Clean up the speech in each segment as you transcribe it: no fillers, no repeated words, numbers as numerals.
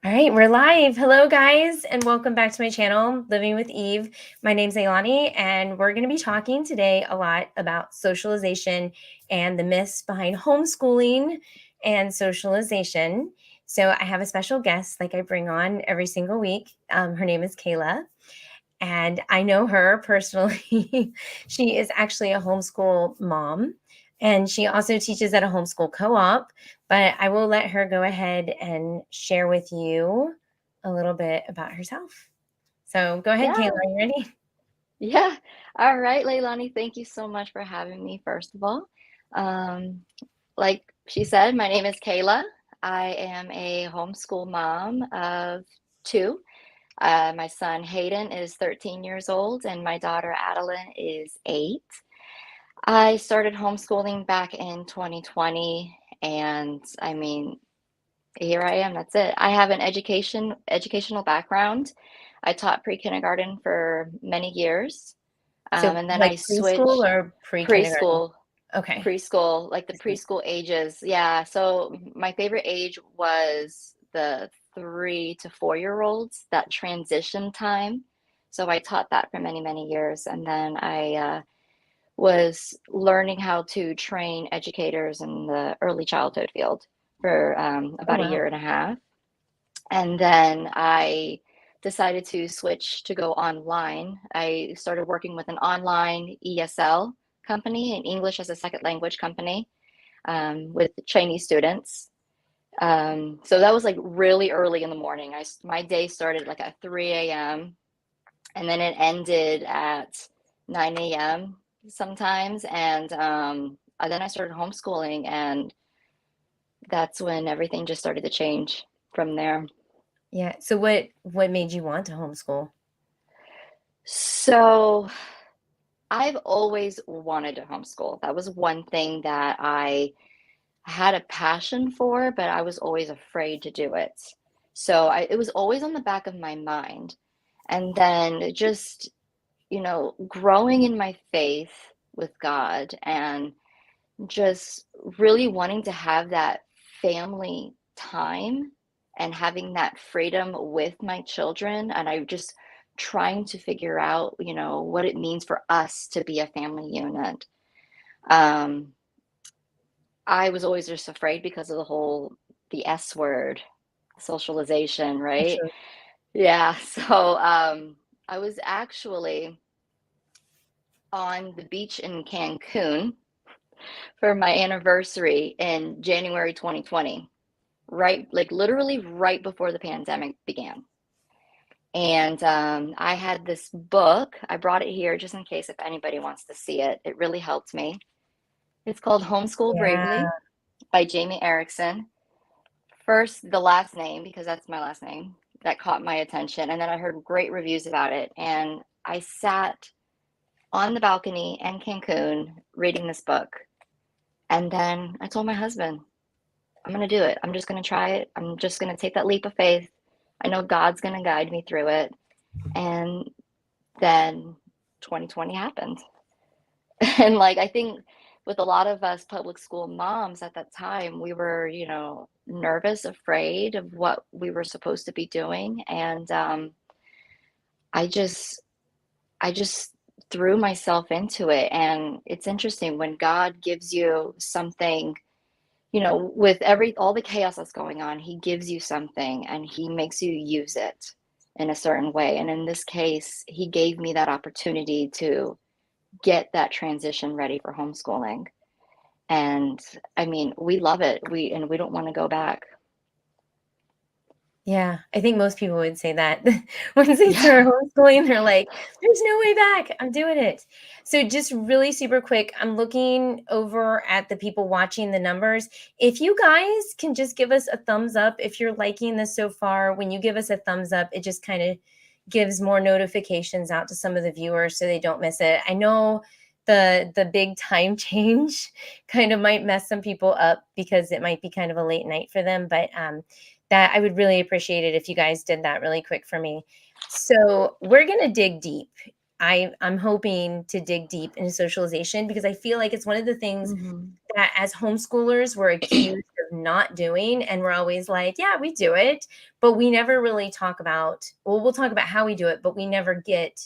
All right, we're live. Hello, guys, and welcome back to my channel, Living with Eve. My name's Ailani, and we're going to be talking today a lot about socialization and the myths behind homeschooling and socialization. So I have a special guest like I bring on every single week. Her name is Kayla, and I know her personally. She is actually a homeschool mom, and she also teaches at a homeschool co-op. But I will let her go ahead and share with you a little bit about herself. So go ahead, Kayla. Yeah, Are you ready? yeah. All right, Leilani, thank you so much for having me, first of all. Um, like she said, my name is Kayla. I am a homeschool mom of two. My son Hayden is 13 years old, and my daughter Adeline is 8. I started homeschooling back in 2020, and I mean, here I am. That's it. I have an educational background. I taught pre-kindergarten for many years. So And then like I preschool switched or pre-kindergarten? preschool, Okay. preschool, like the preschool ages. Yeah. So my favorite age was the 3 to 4 year olds, that transition time. So I taught that for many, many years. And then I was learning how to train educators in the early childhood field for Oh, about a wow. year and a half. And then I decided to switch to go online. I started working with an online ESL company, an English as a second language company, with Chinese students. So that was like really early in the morning. My day started like at 3 a.m. and then it ended at 9 a.m. sometimes. And then I started homeschooling, and that's when everything just started to change from there. Yeah. So what made you want to homeschool? So I've always wanted to homeschool. That was one thing that I had a passion for, but I was always afraid to do it. It was always on the back of my mind. And then just, growing in my faith with God and just really wanting to have that family time and having that freedom with my children. And I just trying to figure out, what it means for us to be a family unit. Um, I was always just afraid because of the S word, socialization, right? Sure. Yeah. I was actually on the beach in Cancun for my anniversary in January 2020, right? Like literally right before the pandemic began. And I had this book. I brought it here just in case if anybody wants to see it. It really helped me. It's called Homeschool Yeah. Bravely by Jamie Erickson. First, the last name, because that's my last name, that caught my attention. And then I heard great reviews about it. And I sat on the balcony in Cancun reading this book. And then I told my husband, I'm going to do it. I'm just going to try it. I'm just going to take that leap of faith. I know God's going to guide me through it. And then 2020 happened. And like, I think with a lot of us public school moms at that time, we were, nervous, afraid of what we were supposed to be doing. And I just, I just threw myself into it. And it's interesting when God gives you something, with all the chaos that's going on, he gives you something and he makes you use it in a certain way. And in this case, he gave me that opportunity to get that transition ready for homeschooling. And I mean, we love it. We don't want to go back. Yeah, I think most people would say that. Once they Yeah. start homeschooling, they're like, "There's no way back. I'm doing it." So just really super quick, I'm looking over at the people watching the numbers. If you guys can just give us a thumbs up if you're liking this so far. When you give us a thumbs up, it just kind of gives more notifications out to some of the viewers so they don't miss it. I know the big time change kind of might mess some people up because it might be kind of a late night for them, but that I would really appreciate it if you guys did that really quick for me. So we're gonna dig deep. I'm hoping to dig deep into socialization because I feel like it's one of the things Hmm. that as homeschoolers we're accused of not doing. And we're always like, yeah, we do it. But we never really talk about, well, we'll talk about how we do it, but we never get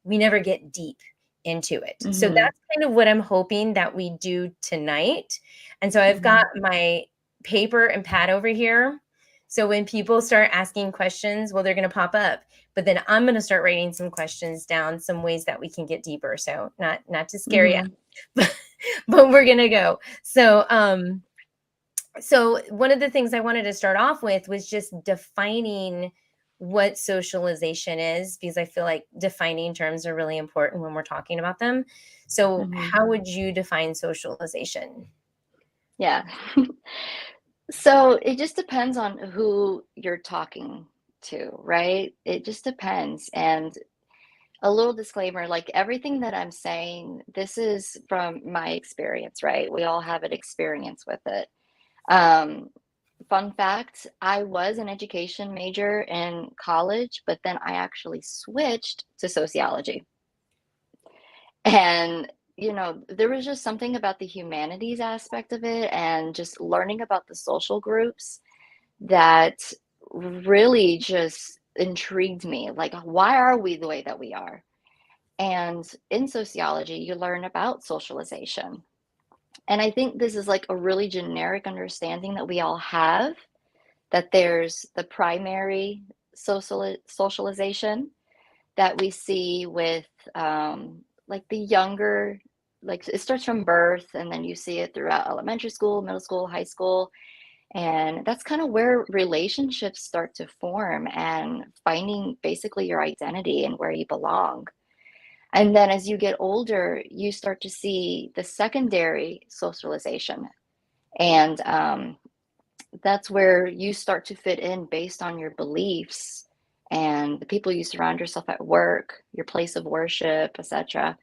deep into it. So Mm-hmm. that's kind of what I'm hoping that we do tonight. And so I've Mm-hmm. got my paper and pad over here. So when people start asking questions, well, they're going to pop up. But then I'm going to start writing some questions down, some ways that we can get deeper. So not to scare you, Mm-hmm. but we're going to go. So one of the things I wanted to start off with was just defining what socialization is, because I feel like defining terms are really important when we're talking about them. So Mm-hmm. how would you define socialization? Yeah. So it just depends on who you're talking to, right? It just depends. And a little disclaimer, like everything that I'm saying, this is from my experience, right? We all have an experience with it. Um, Fun fact, I was an education major in college, but then I actually switched to sociology. And, there was just something about the humanities aspect of it and just learning about the social groups that really just intrigued me. Like, why are we the way that we are? And in sociology, you learn about socialization. And I think this is like a really generic understanding that we all have, that there's the primary socialization that we see with like the younger, like it starts from birth and then you see it throughout elementary school, middle school, high school. And that's kind of where relationships start to form and finding basically your identity and where you belong. And then as you get older, you start to see the secondary socialization. And that's where you start to fit in based on your beliefs and the people you surround yourself at work, your place of worship, etc.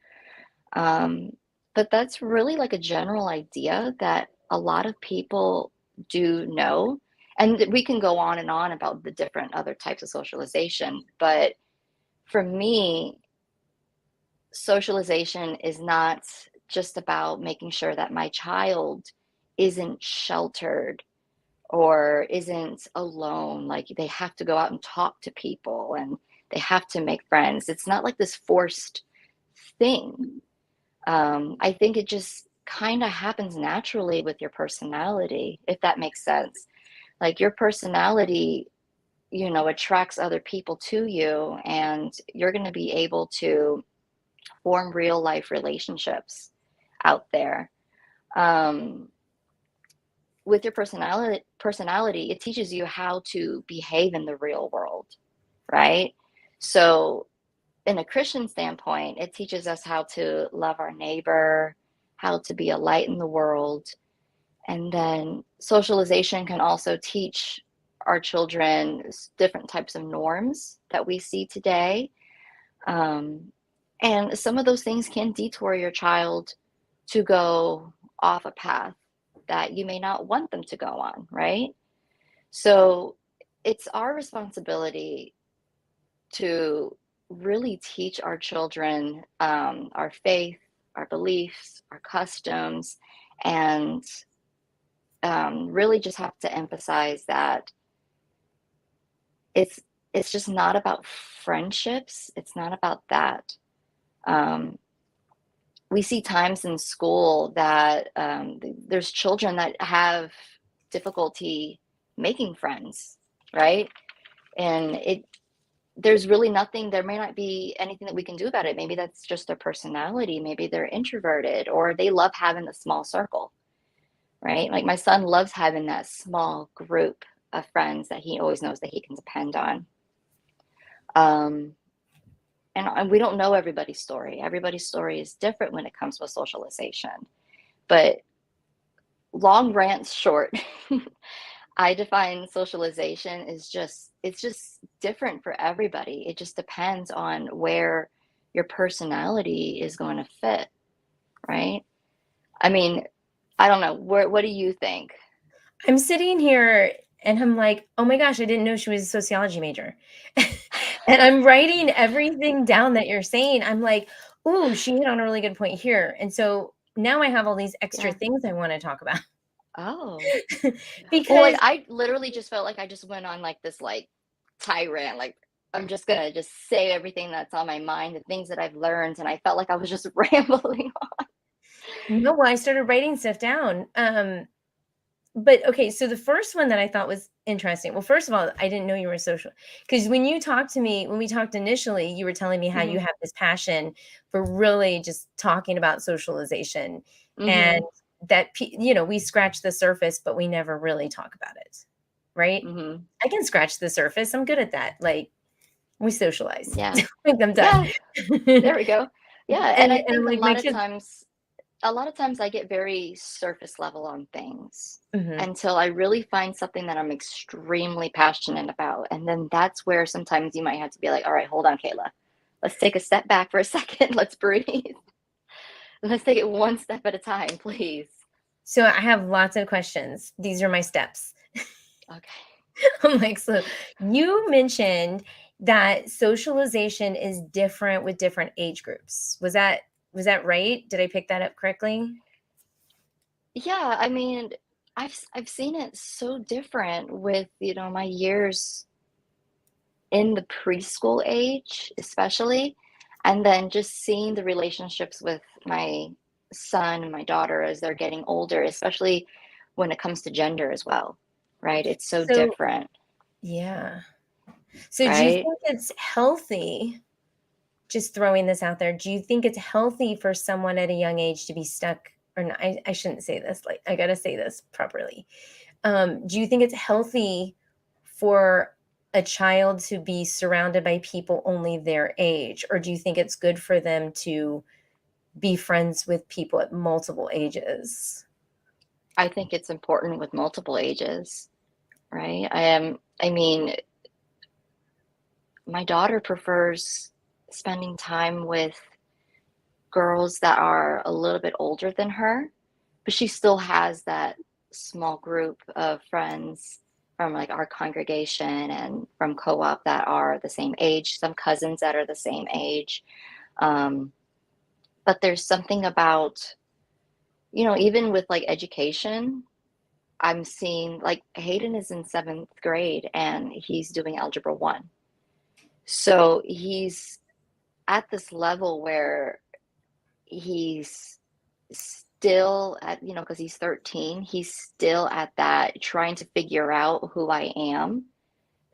Um, but that's really like a general idea that a lot of people do know. And we can go on and on about the different other types of socialization. But for me, socialization is not just about making sure that my child isn't sheltered or isn't alone. Like they have to go out and talk to people and they have to make friends. It's not like this forced thing. I think it just kind of happens naturally with your personality, if that makes sense. Like your personality, attracts other people to you, and you're going to be able to form real life relationships out there. Um, with your personality, it teaches you how to behave in the real world, right? So in a Christian standpoint, it teaches us how to love our neighbor, how to be a light in the world. And then socialization can also teach our children different types of norms that we see today. Um, and some of those things can detour your child to go off a path that you may not want them to go on, right? So it's our responsibility to really teach our children our faith, our beliefs, our customs, and really just have to emphasize that it's it's just not about friendships. It's not about that. Um, we see times in school that there's children that have difficulty making friends, right? And there's really nothing, there may not be anything that we can do about it. Maybe that's just their personality. Maybe they're introverted or they love having the small circle, right? Like my son loves having that small group of friends that he always knows that he can depend on. Um, and we don't know everybody's story. Everybody's story is different when it comes with socialization. But long rants short, I define socialization as it's just different for everybody. It just depends on where your personality is going to fit, right? I mean, I don't know. What do you think? I'm sitting here and I'm like, oh my gosh, I didn't know she was a sociology major. And I'm writing everything down that you're saying. I'm like, ooh, she hit on a really good point here. And so now I have all these extra Yeah. things I want to talk about. Oh. Well, like, Because I literally just felt like I just went on, like, this, like, tirade, like, I'm just gonna just say everything that's on my mind, the things that I've learned, and I felt like I was just rambling on. no, I started writing stuff down. But okay, so the first one that I thought was interesting. Well, first of all, I didn't know you were social because when you talked to me, when we talked initially, you were telling me how you Mhm, have this passion for really just talking about socialization and mhm, that we scratch the surface, but we never really talk about it. Right? mhm. I can scratch the surface. I'm good at that. Like we socialize. Yeah. Like I'm done. Yeah, there we go. Yeah, and I And I'm think a like my lot of kids. times a lot of times I get very surface level on things Mhm. until I really find something that I'm extremely passionate about. And then that's where sometimes you might have to be like, all right, hold on, Kayla. Let's take a step back for a second. Let's breathe. Let's take it one step at a time, please. So I have lots of questions. These are my steps. Okay. I'm like, so you mentioned that socialization is different with different age groups. Was that right? Did I pick that up correctly? Yeah, I mean, I've seen it so different with, my years in the preschool age, especially, and then just seeing the relationships with my son and my daughter as they're getting older, especially when it comes to gender as well, right? It's so So, different, yeah. So do you right? think it's healthy, just throwing this out there, do you think it's healthy for someone at a young age to be stuck or not, I shouldn't say this, like I gotta say this properly. Do you think it's healthy for a child to be surrounded by people only their age? Or do you think it's good for them to be friends with people at multiple ages? I think it's important with multiple ages, right? I mean, my daughter prefers spending time with girls that are a little bit older than her, but she still has that small group of friends from like our congregation and from co-op that are the same age, some cousins that are the same age. Um, but there's something about, even with like education, I'm seeing like Hayden is in seventh grade and he's doing Algebra 1. So he's at this level where he's still at, because he's 13, he's still at that trying to figure out who I am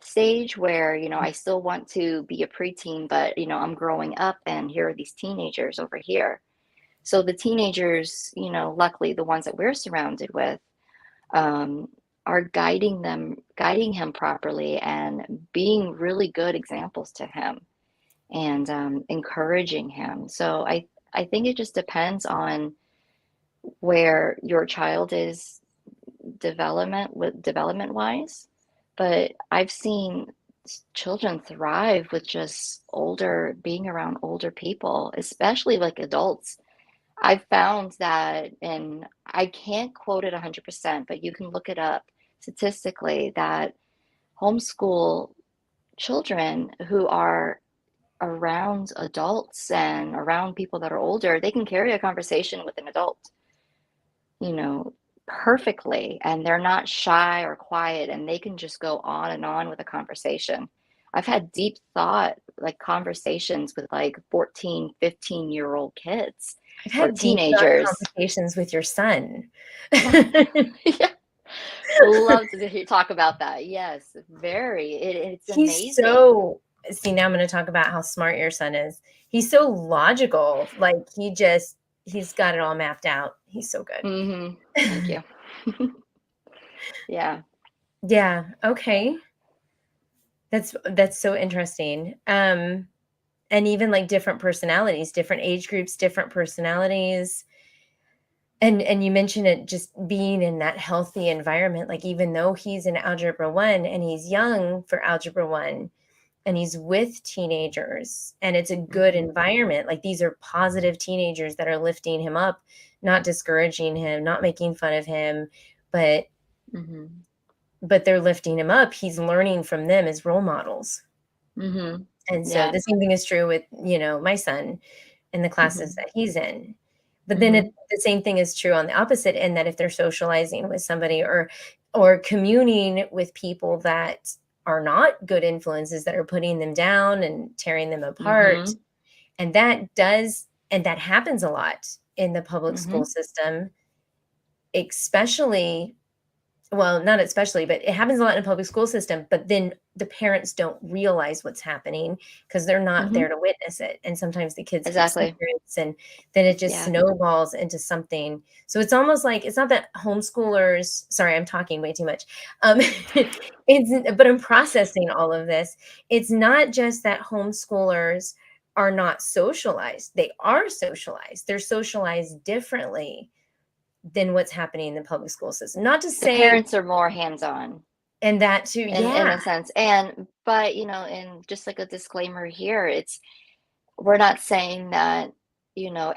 stage where, I still want to be a preteen, but, I'm growing up and here are these teenagers over here. So the teenagers, luckily the ones that we're surrounded with, um, are guiding him properly and being really good examples to him and encouraging him. So I think it just depends on where your child is development wise, but I've seen children thrive with just being around older people, especially like adults. I've found that, and I can't quote it 100%, but you can look it up statistically that homeschool children who are around adults and around people that are older, they can carry a conversation with an adult, you know, perfectly, and they're not shy or quiet, and they can just go on and on with a conversation. I've had deep thought, like conversations with like 14, 15-year-old kids I've or had deep thought teenagers. conversations with your son. Yeah, love to talk about that. Yes, very. It's He's amazing. so see, now I'm gonna talk about how smart your son is. He's so logical, like, he's got it all mapped out. He's so good. Hmm. Thank you. Yeah. Yeah, okay. That's so interesting. And even, like, different personalities, different age groups, different personalities. And you mentioned it just being in that healthy environment, like, even though he's in Algebra 1 and he's young for Algebra 1, and he's with teenagers and it's a good Hmm. environment, like these are positive teenagers that are lifting him up, not discouraging him, not making fun of him, but Hmm. they're lifting him up. He's learning from them as role models. Hmm. And so Yeah. the same thing is true with my son and the classes Hmm. that he's in. But then Mhm. the same thing is true on the opposite end, that if they're socializing with somebody or communing with people that are not good influences, that are putting them down and tearing them apart, Mhm. and that happens a lot in the public school Mhm. system, especially, well, not especially, but it happens a lot in the public school system, but then the parents don't realize what's happening because they're not there Mhm. to witness it, and sometimes the kids keep Exactly. secrets, and then it just Yeah. snowballs into something. So it's almost like, it's not that homeschoolers, sorry, I'm talking way too much. It's, but I'm processing all of this. It's not just that homeschoolers are not socialized. They are socialized. They're socialized differently than what's happening in the public school system. Not to The say, parents are more hands-on and that too, in yeah. a sense. And but, and just like a disclaimer here, it's we're not saying that,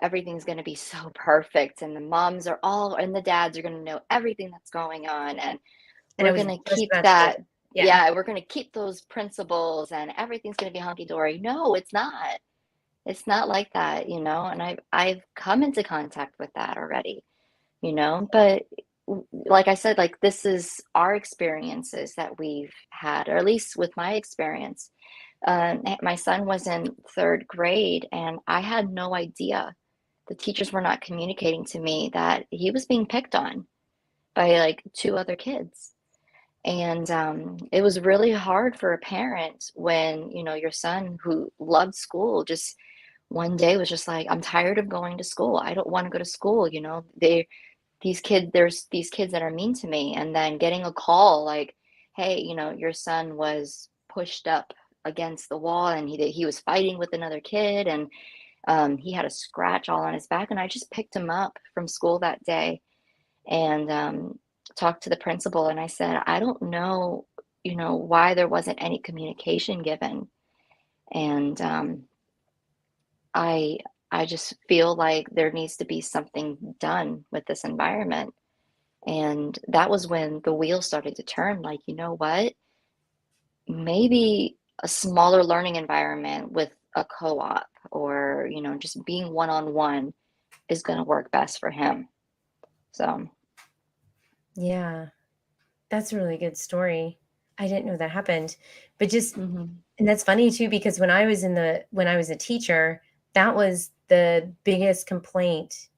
everything's going to be so perfect and the moms are all and the dads are going to know everything that's going on, and And I we're was going to just keep about to say that. that. Yeah. Yeah, we're going to keep those principles and everything's going to be hunky dory. No, it's not. It's not like that, and I've come into contact with that already, but like I said, like this is our experiences that we've had, or at least with my experience. My son was in third grade, and I had no idea. The teachers were not communicating to me that he was being picked on by like two other kids. And it was really hard for a parent when, your son who loved school just one day was just like, I'm tired of going to school. I don't want to go to school. There's these kids that are mean to me. And then getting a call like, hey, your son was pushed up against the wall and he was fighting with another kid, and he had a scratch all on his back. And I just picked him up from school that day and talked to the principal. And I said, I don't know, why there wasn't any communication given. And I I just feel like there needs to be something done with this environment. And that was when the wheels started to turn, like, you know what? Maybe a smaller learning environment with a co-op or, just being one-on-one is going to work best for him. So, Yeah. That's a really good story. I didn't know that happened. But just, mhm, and that's funny too, because when I was a teacher, that was the biggest complaint.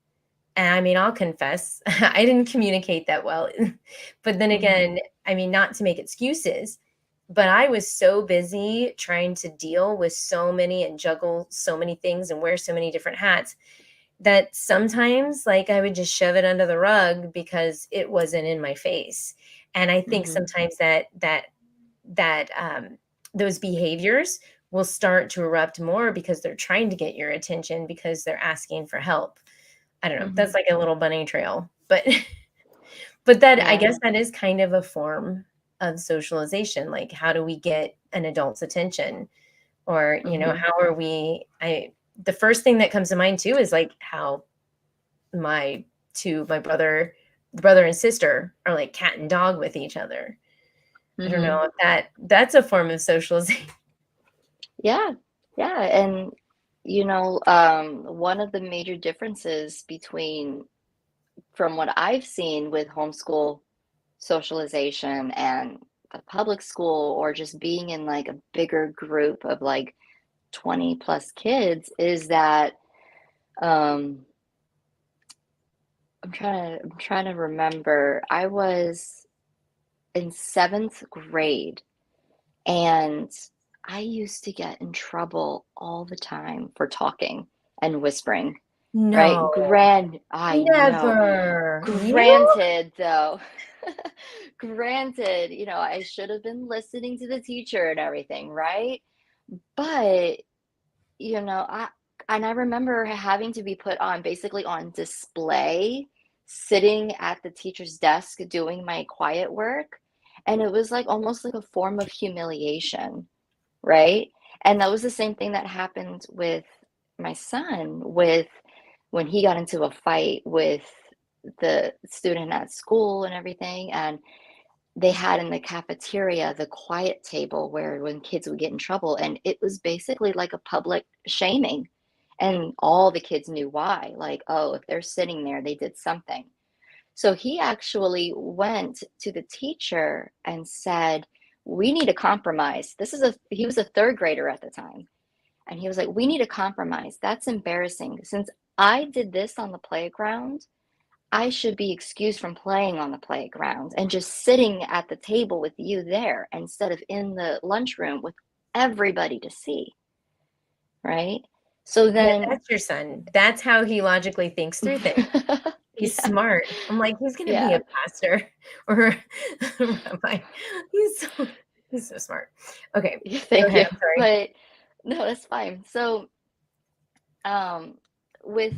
And I mean, I'll confess, I didn't communicate that well. But then mhm, again, I mean, not to make excuses, but I was so busy trying to deal with so many and juggle so many things and wear so many different hats, that sometimes, like, I would just shove it under the rug because it wasn't in my face. And I think mhm, sometimes that those behaviors will start to erupt more because they're trying to get your attention, because they're asking for help. I don't know, that's mhm. like a little bunny trail, but but that, I Yeah. guess that is kind of a form of socialization. Like, how do we get an adult's attention? Or, Mhm. how are we I the first thing that comes to mind too is like how my brother and sister are like cat and dog with each other. I don't know Mhm. if that's a form of socialization. Yeah. Yeah, and one of the major differences between from what I've seen with homeschool socialization and the public school, or just being in like a bigger group of like 20 plus kids, is that um I'm trying to remember. I was in 7th grade, and I used to get in trouble all the time for talking and whispering, right? No, I know. never. You? Granted, though, granted, I should have been listening to the teacher and everything, right? But, I and I remember having to be put on basically on display, sitting at the teacher's desk doing my quiet work. And it was like almost like a form of humiliation, right? And that was the same thing that happened with my son with when he got into a fight with the student at school and everything. And they had in the cafeteria the quiet table where when kids would get in trouble, and it was basically like a public shaming. And all the kids knew why. Like, oh, if they're sitting there, they did something. So he actually went to the teacher and said, we need a compromise. He was a third grader at the time. And he was like, we need a compromise. That's embarrassing. Since I did this on the playground, I should be excused from playing on the playground and just sitting at the table with you there instead of in the lunchroom with everybody to see, right? So Yeah, then, that's your son. That's how he logically thinks through things. He's yeah, smart. I'm like, he's gonna be a yeah, pastor or a rabbi. He's so he's so smart. Okay, yeah, go thank ahead. you. I'm sorry. But no, that's fine. So, um, with,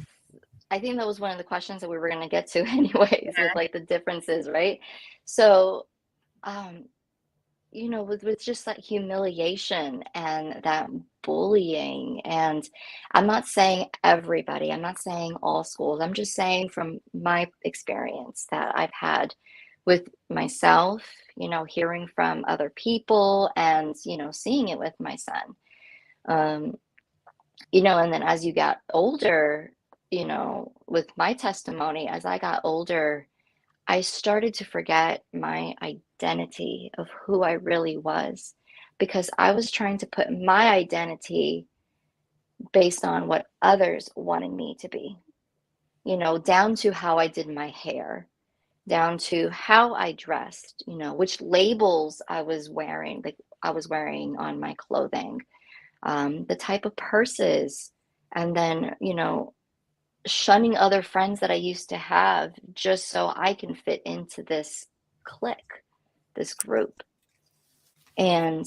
I think that was one of the questions that we were going to get to anyways, with like the differences, right? So, um, with just that humiliation and that bullying, and I'm not saying everybody, I'm not saying all schools, I'm just saying from my experience that I've had with myself, hearing from other people and, seeing it with my son. Um, and then as you got older, with my testimony, as I got older, I started to forget my identity of who I really was because I was trying to put my identity based on what others wanted me to be, down to how I did my hair, down to how I dressed, which labels I was wearing, like I was wearing on my clothing, the type of purses, and then, shunning other friends that I used to have just so I can fit into this clique, this group. And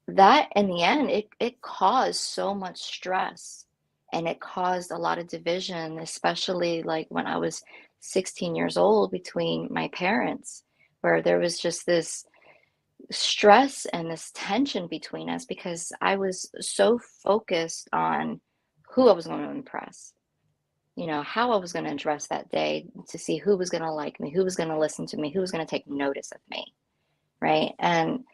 that in the end, it caused so much stress and it caused a lot of division, especially like when I was 16 years old between my parents, where there was just this stress and this tension between us because I was so focused on who I was going to impress, how I was going to dress that day to see who was going to like me, who was going to listen to me, who was going to take notice of me, right? And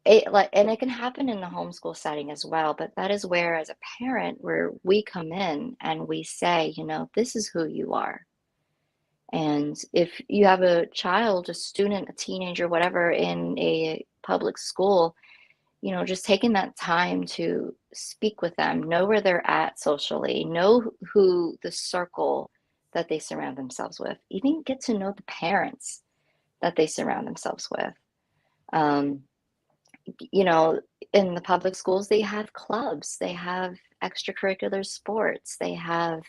it can happen in the homeschool setting as well, but that is where, as a parent, where we come in and we say, this is who you are. And if you have a child, a student, a teenager, whatever, in a public school, just taking that time to speak with them, know where they're at socially, know who the circle that they surround themselves with, even get to know the parents that they surround themselves with. Um, you know, in the public schools, they have clubs, they have extracurricular sports, they have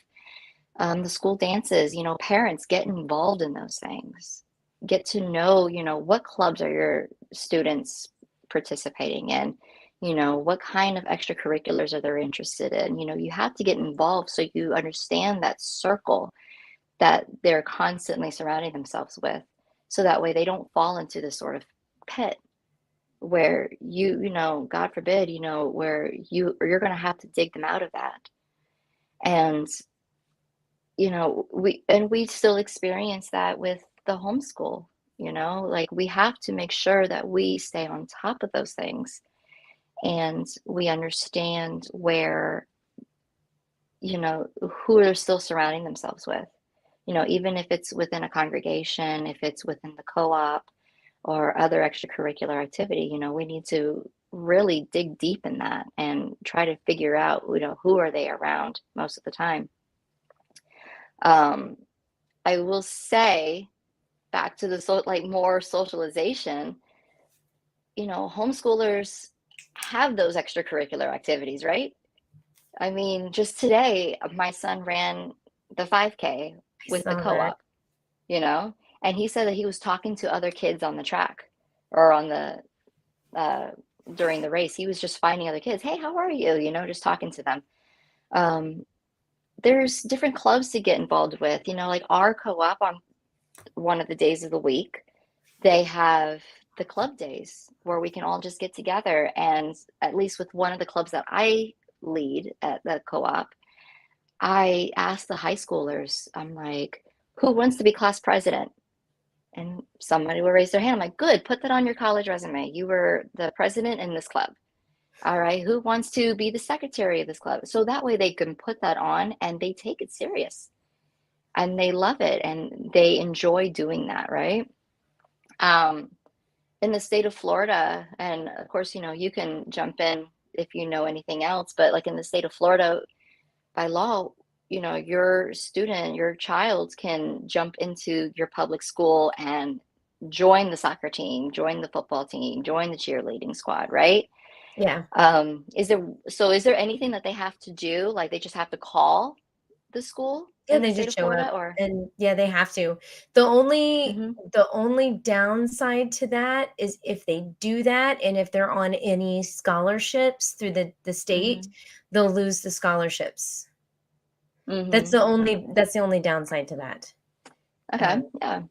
the school dances. Parents get involved in those things. Get to know, what clubs are your students participating in? What kind of extracurriculars are they interested in? You have to get involved so you understand that circle that they're constantly surrounding themselves with. So that way they don't fall into this sort of pit where God forbid, where you're going to have to dig them out of that. And we still experience that with the homeschool, like we have to make sure that we stay on top of those things and we understand where, who they're still surrounding themselves with, even if it's within a congregation, if it's within the co-op or other extracurricular activity, we need to really dig deep in that and try to figure out, who are they around most of the time. um, I will say, back to the like more socialization, homeschoolers have those extracurricular activities, right? I mean, just today, my son ran the 5K I with the saw that. co-op, you know, and he said that he was talking to other kids on the track or on the uh, during the race. He was just finding other kids. Hey, how are you? Just talking to them. Um, there's different clubs to get involved with, like our co-op on one of the days of the week. They have the club days where we can all just get together. And at least with one of the clubs that I lead at the co-op, I asked the high schoolers, I'm like, who wants to be class president? And somebody will raise their hand. I'm like, good, put that on your college resume. You were the president in this club. All right, who wants to be the secretary of this club? So that way they can put that on and they take it serious and they love it and they enjoy doing that, right? Um, in the state of Florida, and of course, you can jump in if you know anything else, but like in the state of Florida, by law, your student, your child can jump into your public school and join the soccer team, join the football team, join the cheerleading squad, right? Yeah. Is there anything that they have to do? Like they just have to call the school Yeah, in the they state just of show up Florida or? and yeah, they have to. The only Hmm. the only downside to that is if they do that and if they're on any scholarships through the state, Hmm. they'll lose the scholarships. Hmm. That's the only downside to that. Okay. Um, Yeah.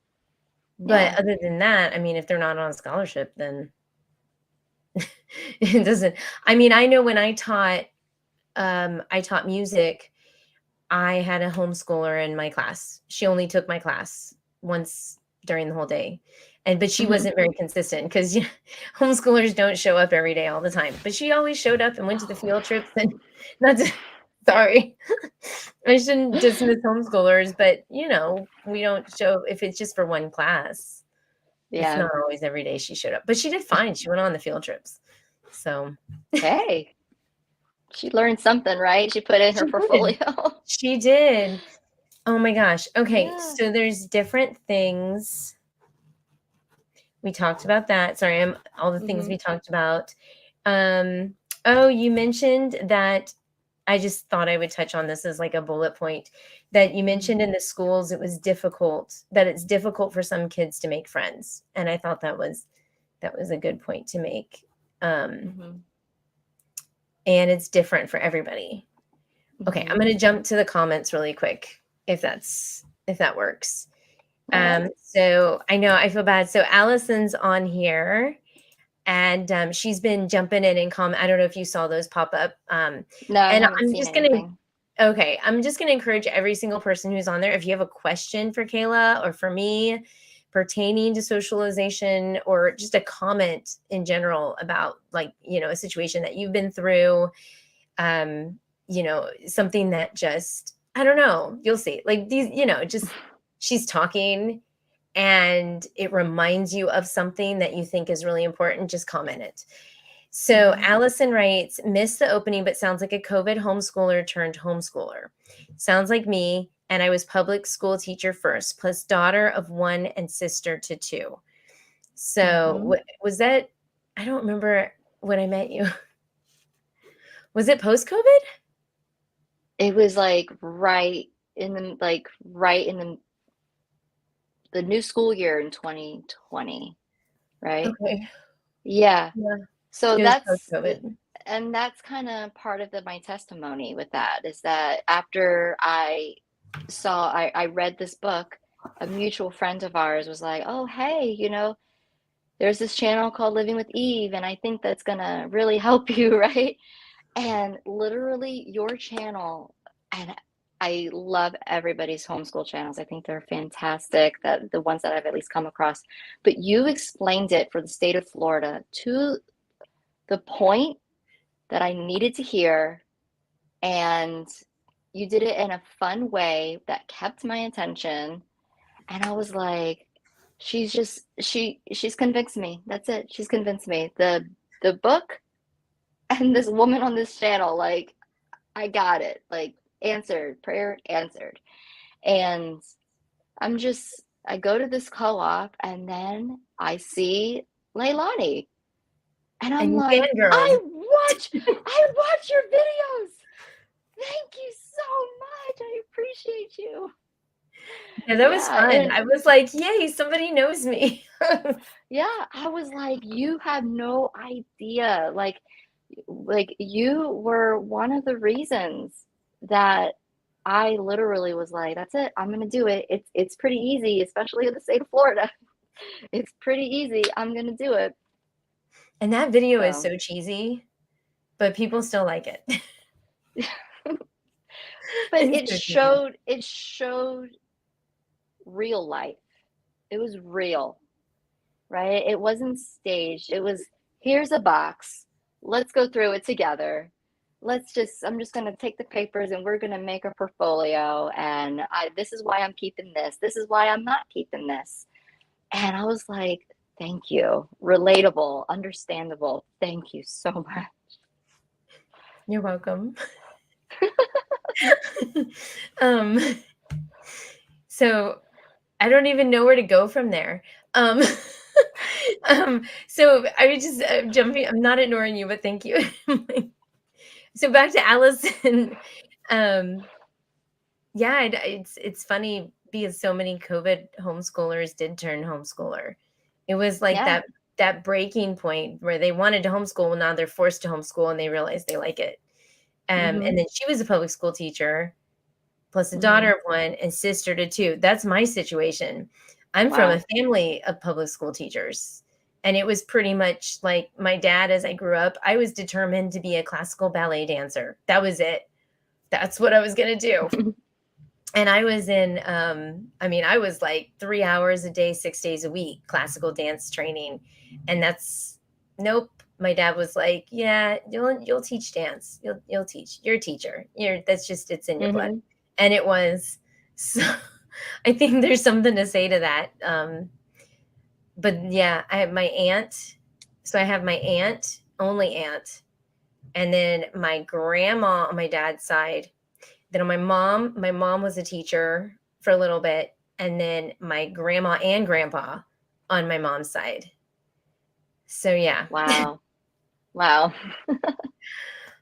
but Yeah. other than that, I mean, if they're not on a scholarship, then it doesn't. I mean, I know when I taught music, I had a homeschooler in my class. She only took my class once during the whole day. But she Hmm. wasn't very consistent because homeschoolers don't show up every day all the time. But she always showed up and went to the field trips and not to, sorry. I shouldn't dismiss homeschoolers, but we don't show if it's just for one class. It's Yeah. not always every day she showed up. But she did fine. She went on the field trips. So Hey, she learned something, right? She put it in her she did. portfolio. She did. Oh my gosh. Okay, Yeah. so there's different things. We talked about that. Sorry, all the things Hmm. we talked about. Um, oh, you mentioned that I just thought I would touch on this as like a bullet point that you Hmm. mentioned in the schools that it's difficult for some kids to make friends. And I thought that was a good point to make. Um, Hmm. and it's different for everybody. Okay, I'm Hmm. going to jump to the comments really quick if that works. All right. So I know I feel bad. So Allison's on here and she's been jumping in and comment. I don't know if you saw those pop up. No, I And haven't I'm seen just gonna anything. okay, I'm just gonna encourage every single person who's on there. If you have a question for Kayla or for me pertaining to socialization or just a comment in general about like, a situation that you've been through, something that just I don't know, you'll see. Like these, just she's talking and it reminds you of something that you think is really important, just comment it. So Hmm. Allison writes, missed the opening, but sounds like a COVID homeschooler turned homeschooler. Sounds like me. And I was public school teacher first, plus daughter of one and sister to two. So Hmm. was that, I don't remember when I met you. Was it post COVID? It was like right in the new school year in 2020, right? Okay. Yeah. Yeah. So It was post COVID. and that's kind of part of my testimony with that is that after I read this book, a mutual friend of ours was like, "Oh, hey, there's this channel called Living with Eve, and I think that's gonna really help you," right? And literally, your channel, and I love everybody's homeschool channels. I think they're fantastic, that the ones that I've at least come across. But you explained it for the state of Florida to the point that I needed to hear, and you did it in a fun way that kept my attention. And I was like, she's convinced me. That's it. She's convinced me. The book and this woman on this channel, like, I got it. Like, answered, prayer answered. And I go to this co-op and then I see Leilani. And And I'm you like, fangirled. I watch your videos. Thank you so much. I appreciate you. Yeah, that was Yeah, fun. and I was like, yay, somebody knows me. yeah, I was like, you have no idea. Like you were one of the reasons that I literally was like, that's it. I'm gonna do it. It's pretty easy, especially in the state of Florida. It's pretty easy. I'm gonna do it. And that video is So, so cheesy, but people still like it. but It's it so cheesy. showed real life. It was real, right? It wasn't staged. It was, here's a box. let's go through it together. I'm just going to take the papers and we're going to make a portfolio. And this is why I'm keeping this. This is why I'm not keeping this. And I was like, thank you. Relatable, understandable. Thank you so much. You're welcome. um, so I don't even know where to go from there. So I was just jumping. I'm not ignoring you, but thank you. So back to Allison. Um, yeah, it's funny because so many COVID homeschoolers did turn homeschooler. It was like Yeah. that breaking point where they wanted to homeschool. Well, now they're forced to homeschool and they realize they like it. Mm-hmm. And then she was a public school teacher, plus a Mm-hmm. daughter of one and sister to two. That's my situation. I'm from a Wow. family of public school teachers. And it was pretty much like my dad, as I grew up, I was determined to be a classical ballet dancer. That was it. That's what I was going to do. And I was in, I was like 3 hours a day, 6 days a week, classical dance training. And that's, nope. My dad was like, yeah, you'll teach dance. You'll teach. You're a teacher. That's just, it's in your blood. Mm-hmm. And it was. So I think there's something to say to that. But yeah, I have my aunt. So I have my aunt, only aunt, and then my grandma on my dad's side. Then on my mom was a teacher for a little bit, and then my grandma and grandpa on my mom's side. So yeah. Wow. Wow.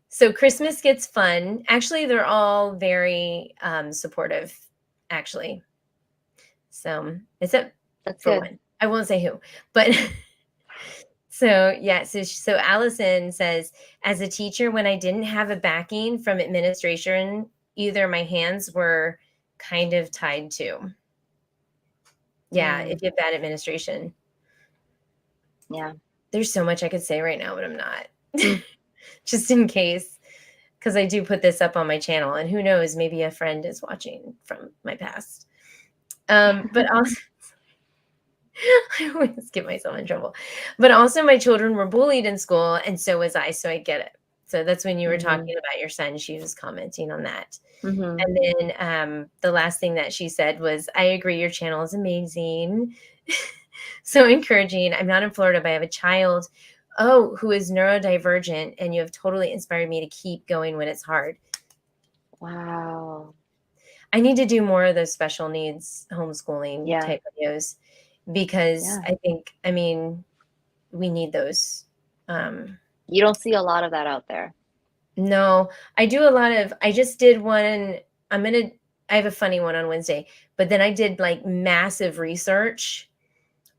So Christmas gets fun. Actually, they're all very supportive, actually. So except That's for good. one. I won't say who, but so yeah, so Allison says, as a teacher, when I didn't have a backing from administration, either my hands were kind of tied to. Yeah, Mm, if you have bad administration. yeah. There's so much I could say right now, but I'm not. Just in case, because I do put this up on my channel, and who knows, maybe a friend is watching from my past. But also, I always get myself in trouble. But also, my children were bullied in school, and so was I. So I get it. So that's when you were Mm-hmm. talking about your son. She was commenting on that. Mm-hmm. And then the last thing that she said was, I agree, your channel is amazing. So encouraging. I'm not in Florida, but I have a child, who is neurodivergent, and you have totally inspired me to keep going when it's hard. Wow. I need to do more of those special needs homeschooling Yeah. type videos because Yeah. I think, we need those. Um, You don't see a lot of that out there. no, I just did one. I'm going to, I have a funny one on Wednesday, but then I did like massive research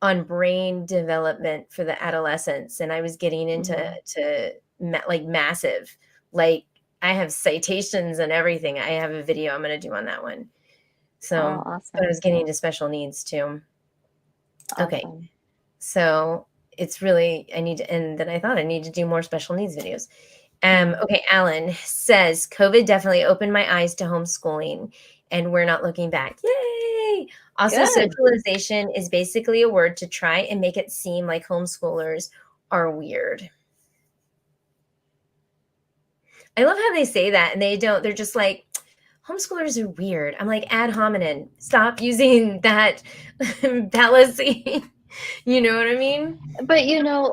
on brain development for the adolescents, and I was getting into Mm-hmm. like massive, like I have citations and everything. I have a video I'm going to do on that one. Oh, So, but I was awesome. getting into special needs too. Okay, Awesome. so it's really and then I thought I need to do more special needs videos. Mm. Okay, Alan says COVID definitely opened my eyes to homeschooling, and we're not looking back. Yay! Also, Good. socialization is basically a word to try and make it seem like homeschoolers are weird. I love how they say that, and they don't. They're just like, homeschoolers are weird. I'm like, ad hominem. Stop using that fallacy. You know what I mean? But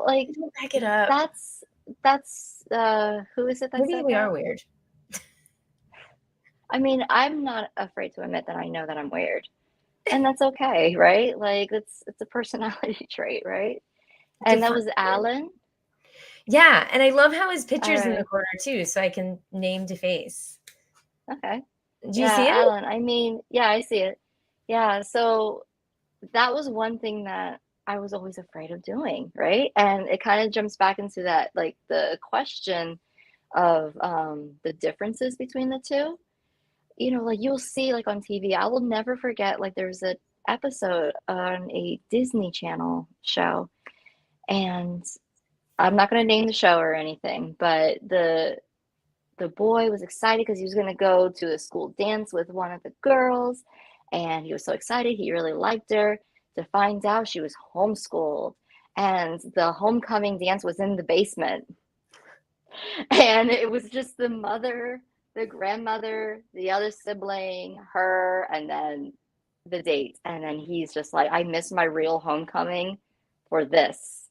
like Don't back it up. that's who is it that Maybe said we are that? weird. I mean, I'm not afraid to admit that I know that I'm weird. And that's okay, right? Like it's a personality trait, right? And that Define was it. Alan. Yeah, and I love how his All picture's in the right. corner too, so I can name to face. Okay. Do you Yeah, see it? Alan. I mean, yeah, I see it. Yeah, so that was one thing that I was always afraid of doing, right? And it kind of jumps back into that, like the question of the differences between the two. Like you'll see like on TV, I will never forget, like there's a episode on a Disney Channel show, and I'm not going to name the show or anything, but the boy was excited because he was going to go to a school dance with one of the girls, and he was so excited. He really liked her, to find out she was homeschooled, and the homecoming dance was in the basement. And it was just the mother, the grandmother, the other sibling, her, and then the date. And then he's just like, I miss my real homecoming for this.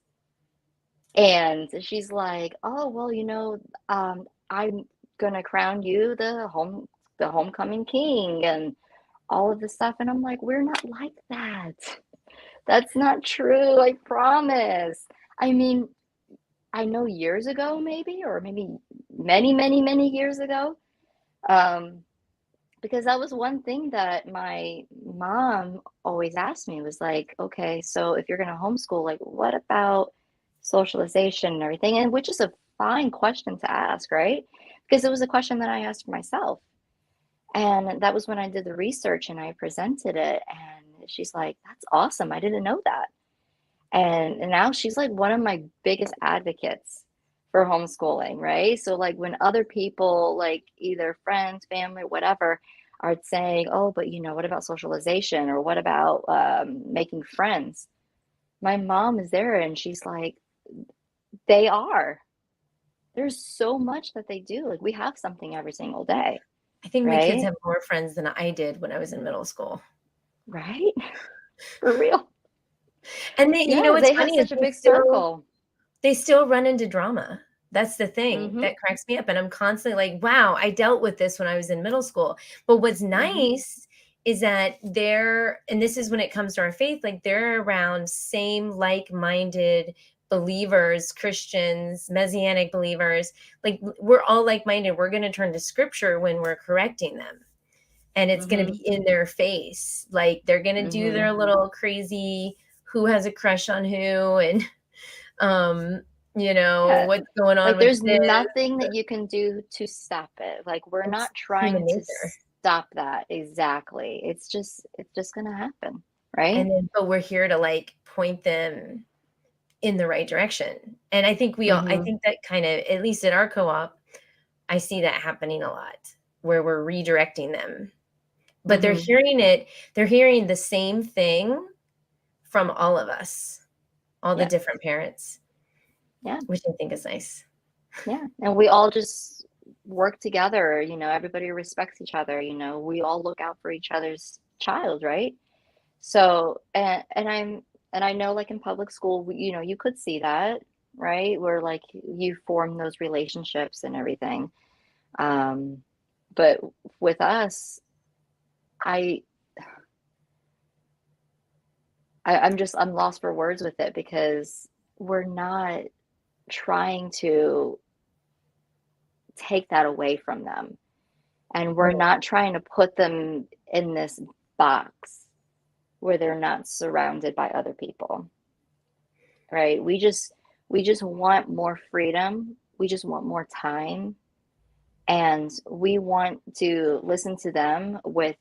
And she's like, oh, well, I'm gonna crown you the homecoming king and all of this stuff. And I'm like, we're not like that. That's not true, I promise. I mean, I know years ago, maybe, or maybe many, many, many years ago, um, because that was one thing that my mom always asked me was like, okay, so if you're going to homeschool, like, what about socialization and everything? And which is a fine question to ask, right? Because it was a question that I asked for myself. And that was when I did the research and I presented it. And she's like, that's awesome. I didn't know that. And now she's like one of my biggest advocates for homeschooling, right? So like when other people, like either friends, family, whatever, are saying, oh, but what about socialization, or what about making friends? My mom is there and she's like, they are. There's so much that they do. Like we have something every single day, I think my kids right? have more friends than I did when I was in middle school. Right? For real. And they, Yeah, what's they have funny is such a big circle. they still run into drama. That's the thing Mm-hmm. that cracks me up. And I'm constantly like, wow, I dealt with this when I was in middle school. But what's Mm-hmm. nice is that and this is when it comes to our faith, like they're around same like-minded believers, Christians, Messianic believers. Like we're all like-minded. We're going to turn to scripture when we're correcting them. And it's going to Mm-hmm. be in their face. Like they're going to do Mm-hmm. their little crazy who has a crush on who and um, Yeah. what's going on Like with there's this. nothing that you can do to stop it. Like we're It's not human trying to nature. stop that. Exactly. It's just gonna happen, right? And then, but we're here to like point them in the right direction. And I Mm-hmm. think that kind of, at least at our co-op, I see that happening a lot where we're redirecting them. But Mm-hmm. they're hearing the same thing from all of us, all the Yeah. different parents, Yeah. which I think is nice. Yeah. And we all just work together, everybody respects each other, we all look out for each other's child, right? So, and I know like in public school, you could see that, right? Where like you form those relationships and everything. Um, but with us, I, I'm lost for words with it because we're not trying to take that away from them. And we're Right. not trying to put them in this box where they're not surrounded by other people, right? We just want more freedom. We just want more time. And we want to listen to them with,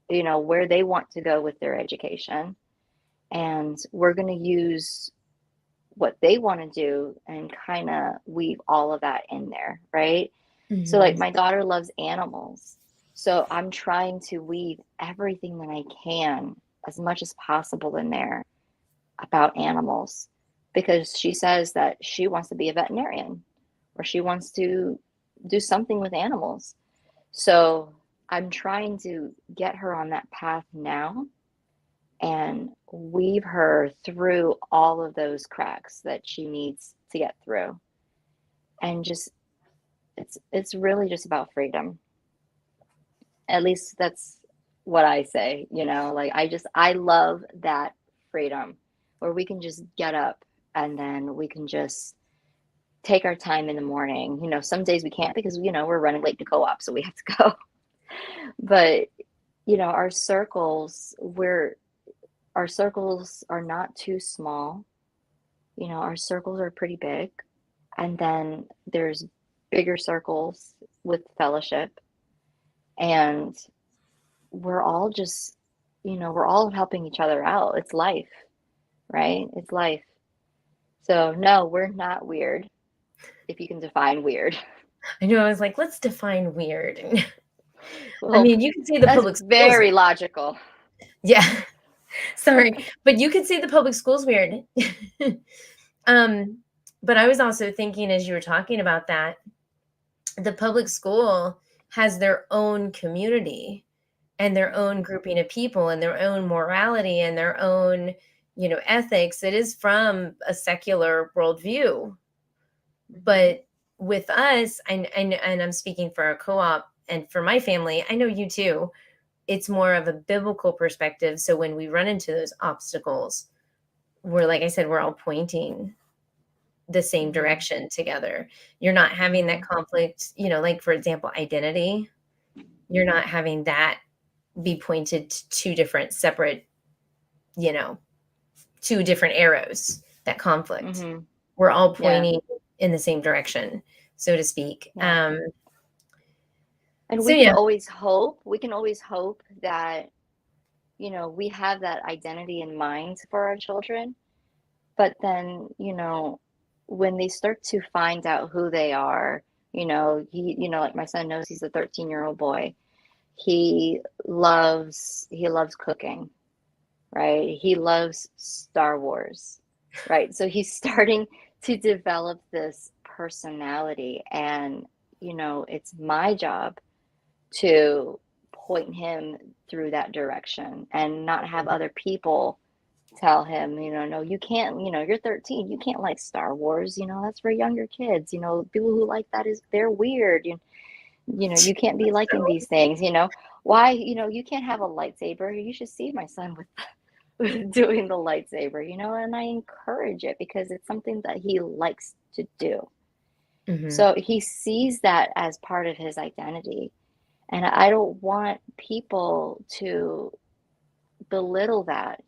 where they want to go with their education. And we're going to use what they want to do and kind of weave all of that in there, right? So, like, Mhm. my daughter loves animals. So, I'm trying to weave everything that I can, as much as possible, in there about animals because she says that she wants to be a veterinarian or she wants to do something with animals. So, I'm trying to get her on that path now and weave her through all of those cracks that she needs to get through. And just it's really just about freedom. At least that's what I say, like I love that freedom where we can just get up and then we can just take our time in the morning. Some days we can't because we're running late to co-op, so we have to go. But our circles are not too small. Our circles are pretty big. And then there's bigger circles with fellowship. And we're all just, we're all helping each other out. It's life, right? It's life. So, no, we're not weird, if you can define weird. I know. I was like, let's define weird. I Well, mean, you can see the that's public schools. very logical. Yeah. Sorry, but you could see the public schools weird. um, But I was also thinking as you were talking about that, the public school has their own community and their own grouping of people and their own morality and their own, ethics. It is from a secular worldview. But with us, and I'm speaking for a co-op and for my family, I know you too, it's more of a biblical perspective. So when we run into those obstacles, we're, like I said, we're all pointing the same direction together. You're not having that conflict, like for example, identity. You're not having that be pointed to two different separate, two different arrows, that conflict. We're all Yeah. pointing in the same direction, so to speak. Yeah. And So yeah. we can always hope that, we have that identity in mind for our children. But then, when they start to find out who they are, like my son knows he's a 13-year-old boy. He loves cooking, right? He loves Star Wars, right? So he's starting to develop this personality, and it's my job to point him through that direction and not have other people tell him, no, you can't, you're 13, you can't like Star Wars, that's for younger kids, people who like that they're weird, you can't be liking these things, why, you can't have a lightsaber. You should see my son with doing the lightsaber, and I encourage it because it's something that he likes to do. So he sees that as part of his identity. And I don't want people to belittle that,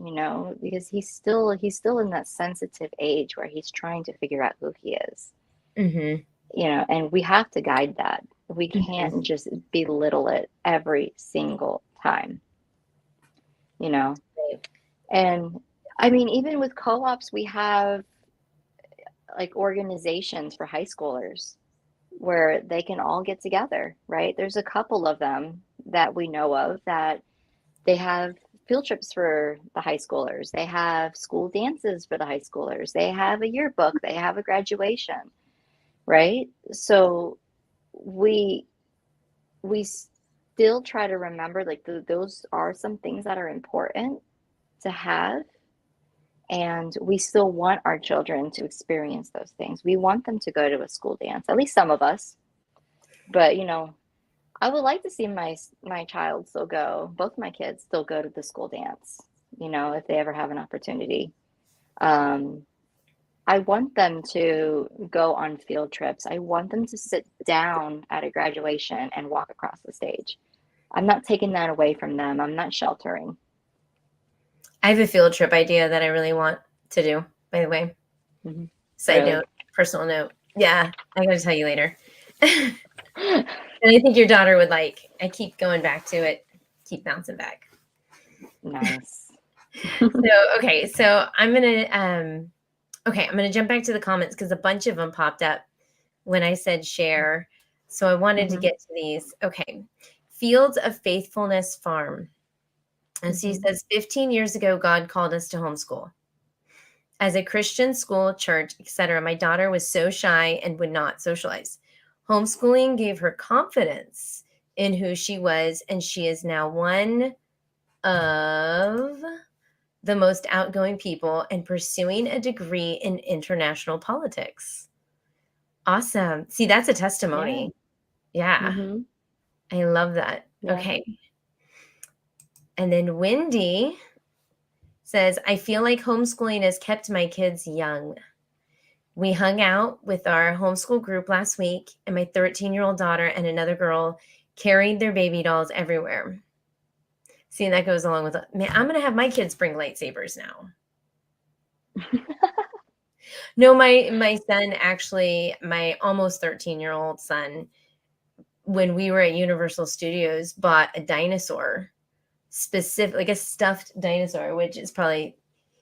because he's still in that sensitive age where he's trying to figure out who he is. And we have to guide that. We can't just belittle it every single time, And I mean, even with co-ops, we have like organizations for high schoolers where they can all get together, right? There's a couple of them that we know of that they have field trips for the high schoolers. They have school dances for the high schoolers. They have a yearbook. They have a graduation, right? So we still try to remember like those are some things that are important to have. And we still want our children to experience those things. We want them to go to a school dance, at least some of us. But, I would like to see my child still go, both my kids still go to the school dance, if they ever have an opportunity. I want them to go on field trips. I want them to sit down at a graduation and walk across the stage. I'm not taking that away from them. I'm not sheltering. I have a field trip idea that I really want to do, by the way. Side note, personal note. Yeah, I got to tell you later. And I think your daughter would like. I keep going back to it, keep bouncing back. Nice. So I'm gonna jump back to the comments because a bunch of them popped up when I said share. So I wanted to get to these. Okay, Fields of Faithfulness Farm. And she says, 15 years ago, God called us to homeschool. As a Christian school, church, etc., my daughter was so shy and would not socialize. Homeschooling gave her confidence in who she was, and she is now one of the most outgoing people and pursuing a degree in international politics. Awesome. See, that's a testimony. Yeah. I love that. Yeah. Okay. And then Wendy says, I feel like homeschooling has kept my kids young. We hung out with our homeschool group last week, and my 13-year-old daughter and another girl carried their baby dolls everywhere. See, and that goes along with, man, I'm going to have my kids bring lightsabers now. No, my son actually, my almost 13-year-old son, when we were at Universal Studios, bought a dinosaur, like a stuffed dinosaur, which is probably,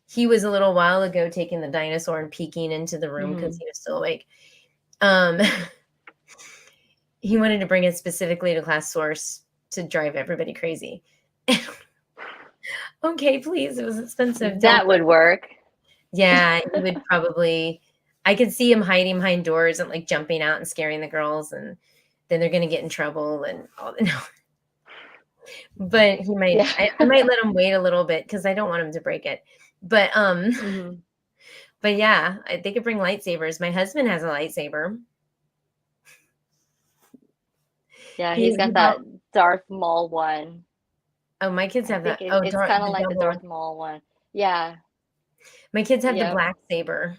he was a little while ago taking the dinosaur and peeking into the room because he was still awake. He wanted to bring it specifically to Class Source to drive everybody crazy. Okay, please. It was expensive. That would work. Yeah, he would probably, I could see him hiding behind doors and like jumping out and scaring the girls, and then they're gonna get in trouble and all. No, but he might. Yeah. I might let him wait a little bit because I don't want him to break it. But Hmm. but yeah, they could bring lightsabers. My husband has a lightsaber. Yeah, he's He got bought. that Darth Maul one. Oh, my kids I have think that. Oh, it's kind of the like the double. Darth Maul one. Yeah. My kids have the Yep. black saber.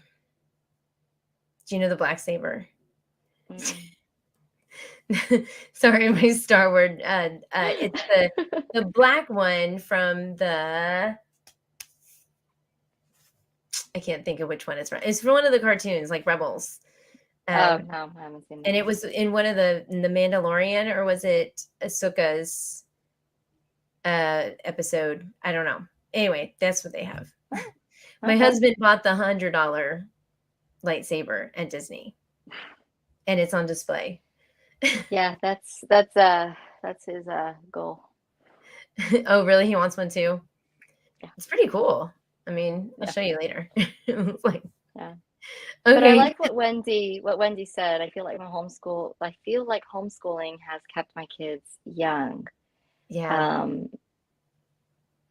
Do you know the black saber? Mm-mm. Sorry, my Star Wars. It's the black one from the. I can't think of which one it's from. It's from one of the cartoons, like Rebels. Oh, Um, no, I haven't seen and that it one. was in one of the Mandalorian, or was it Ahsoka's episode? I don't know. Anyway, that's what they have. Oh, My okay. husband bought the $100 lightsaber at Disney, and it's on display. Yeah, that's his goal. Oh, really? He wants one too? Yeah. It's pretty cool. I mean, I'll Yeah. show you later. It's like, Yeah. But I okay, like what Wendy said. I feel like homeschooling has kept my kids young. yeah. Um,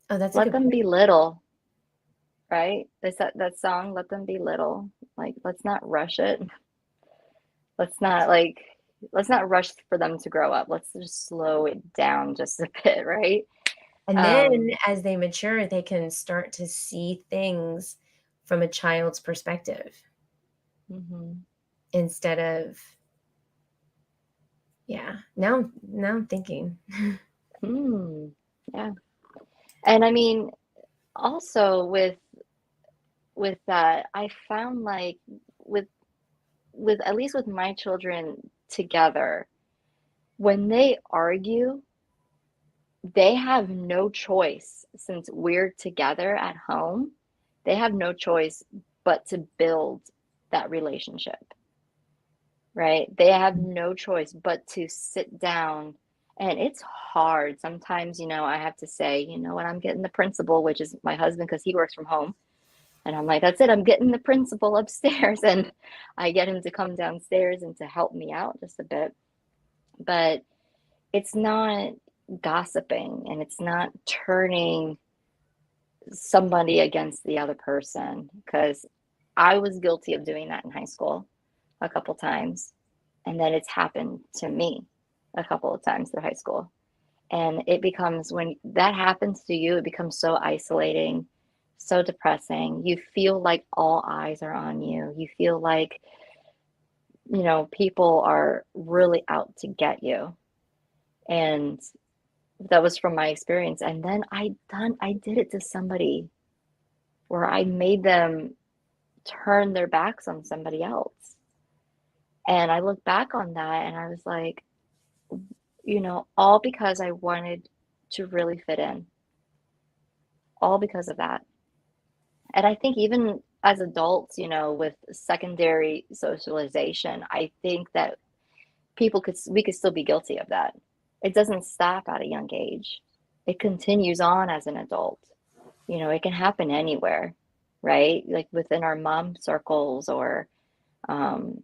Oh, that's a Let good them point. be little, right? They said that song, Let Them Be Little. Like, let's not rush it. Let's not like let's not rush for them to grow up. Let's just slow it down just a bit, right? And then Um, as they mature, they can start to see things from a child's perspective mhm. instead of, yeah. Now I'm thinking. Hmm. Yeah. And I mean, also with that, I found like with with at least with my children together, when they argue, they have no choice since we're together at home. They have no choice but to build that relationship, right? They have no choice but to sit down. And it's hard. Sometimes, I have to say, you know what, I'm getting the principal, which is my husband, because he works from home. And I'm like, that's it. I'm getting the principal upstairs. And I get him to come downstairs and to help me out just a bit. But it's not gossiping and it's not turning somebody against the other person. Because I was guilty of doing that in high school a couple times. And then it's happened to me a couple of times through high school. And it becomes, when that happens to you, it becomes so isolating, so depressing. You feel like all eyes are on you. You feel like, people are really out to get you. And that was from my experience. And then I did it to somebody where I made them turn their backs on somebody else. And I look back on that and I was like, all because I wanted to really fit in, all because of that. And I think even as adults, with secondary socialization, I think that we could still be guilty of that. It doesn't stop at a young age. It continues on as an adult. It can happen anywhere, right? Like within our mom circles or um,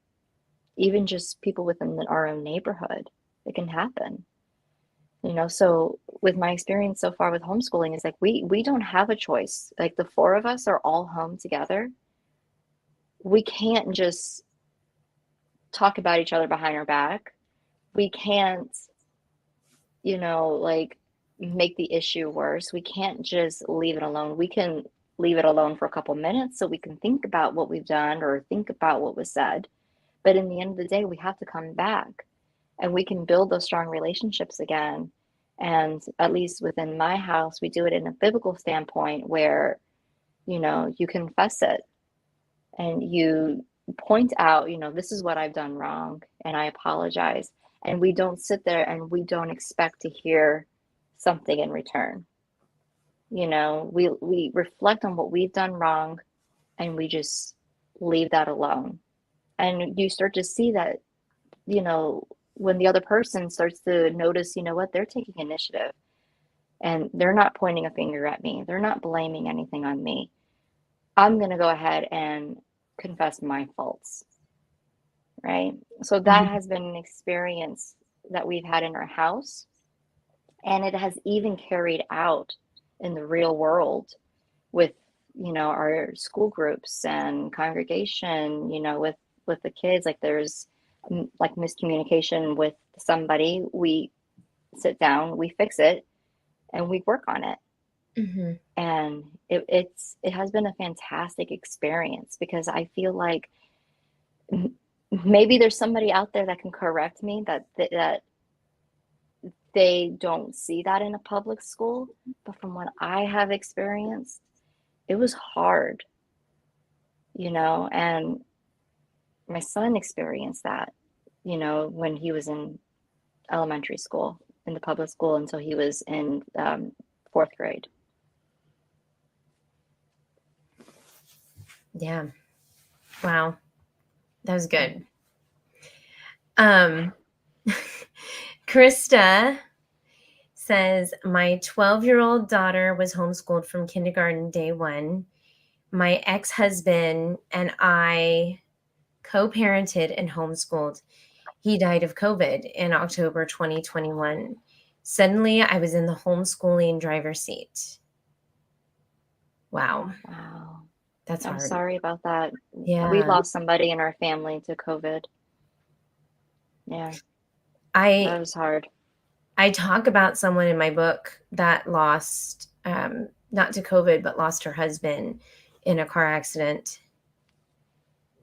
even just people within our own neighborhood. It can happen. So with my experience so far with homeschooling is like we don't have a choice. Like the four of us are all home together. We can't just talk about each other behind our back. We can't, like make the issue worse. We can't just leave it alone. We can leave it alone for a couple minutes so we can think about what we've done or think about what was said. But in the end of the day, we have to come back and we can build those strong relationships again. And at least within my house, we do it in a biblical standpoint where, you confess it and you point out, this is what I've done wrong and I apologize. And we don't sit there and we don't expect to hear something in return. We reflect on what we've done wrong and we just leave that alone. And you start to see that, when the other person starts to notice, what, they're taking initiative and they're not pointing a finger at me, they're not blaming anything on me. I'm going to go ahead and confess my faults, right? So that Mhm. has been an experience that we've had in our house, and it has even carried out in the real world with, our school groups and congregation, with the kids. Like there's like miscommunication with somebody, we sit down, we fix it, and we work on it. Mhm. And it has been a fantastic experience because I feel like maybe there's somebody out there that can correct me, that they don't see that in a public school. But from what I have experienced, it was hard, and my son experienced that, when he was in elementary school, in the public school, until he was in fourth grade. Yeah. Wow. That was Yeah. good. Um, Krista says, my 12-year-old daughter was homeschooled from kindergarten day one. My ex-husband and I co-parented and homeschooled. He died of COVID in October 2021. Suddenly, I was in the homeschooling driver's seat. Wow, Wow. that's I'm hard. sorry about that. We Yeah. lost somebody in our family to COVID. Yeah, that I was hard. I talk about someone in my book that lost, not to COVID, but lost her husband in a car accident,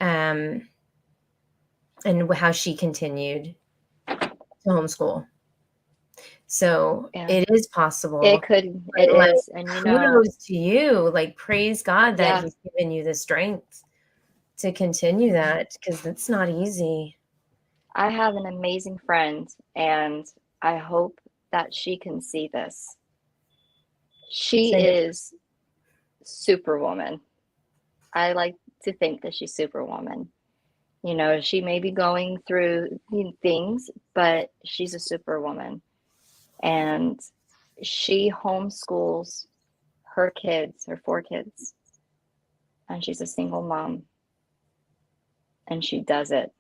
um, and how she continued to homeschool. So Yeah, it is it possible. could, it But, like, is. And kudos to you. Like, praise God that yeah, He's given you the strength to continue that, because it's not easy. I have an amazing friend, and I hope that she can see this. She Send it. is superwoman. I like to think that she's superwoman. She may be going through things, but she's a superwoman. And she homeschools her kids, her four kids, and she's a single mom, and she does it.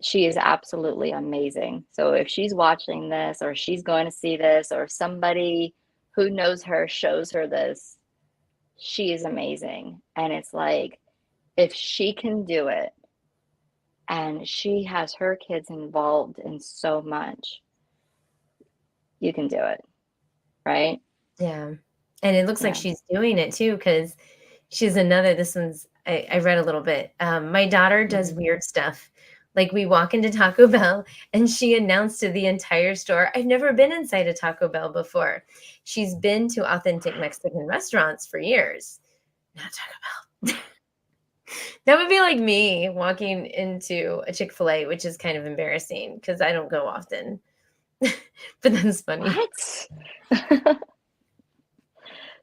She is absolutely amazing. So if she's watching this, or she's going to see this, or somebody who knows her shows her this, she is amazing. And it's like, if she can do it, and she has her kids involved in so much, you can do it, right? Yeah. And it looks like Yeah. she's doing it too, because she's another, this one's, I read a little bit. My daughter does Mm-hmm. weird stuff. Like, we walk into Taco Bell and she announced to the entire store, I've never been inside a Taco Bell before. She's been to authentic Mexican restaurants for years. Not Taco Bell. That would be like me walking into a Chick-fil-A, which is kind of embarrassing because I don't go often. But that's funny. What?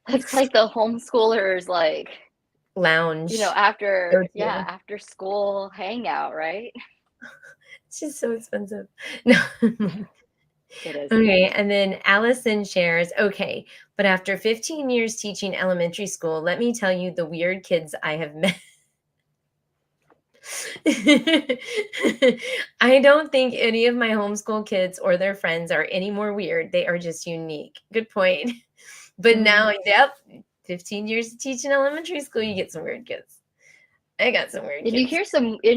That's like the homeschoolers, like, Lounge after, go yeah, to. after school hangout, right? It's just so expensive. No. It is. Okay, and then Allison shares, okay, but after 15 years teaching elementary school, let me tell you the weird kids I have met. I don't think any of my homeschool kids or their friends are any more weird. They are just unique. Good point. But Mm. now, yep, 15 years of teaching elementary school, you get some weird kids. I got some weird kids. And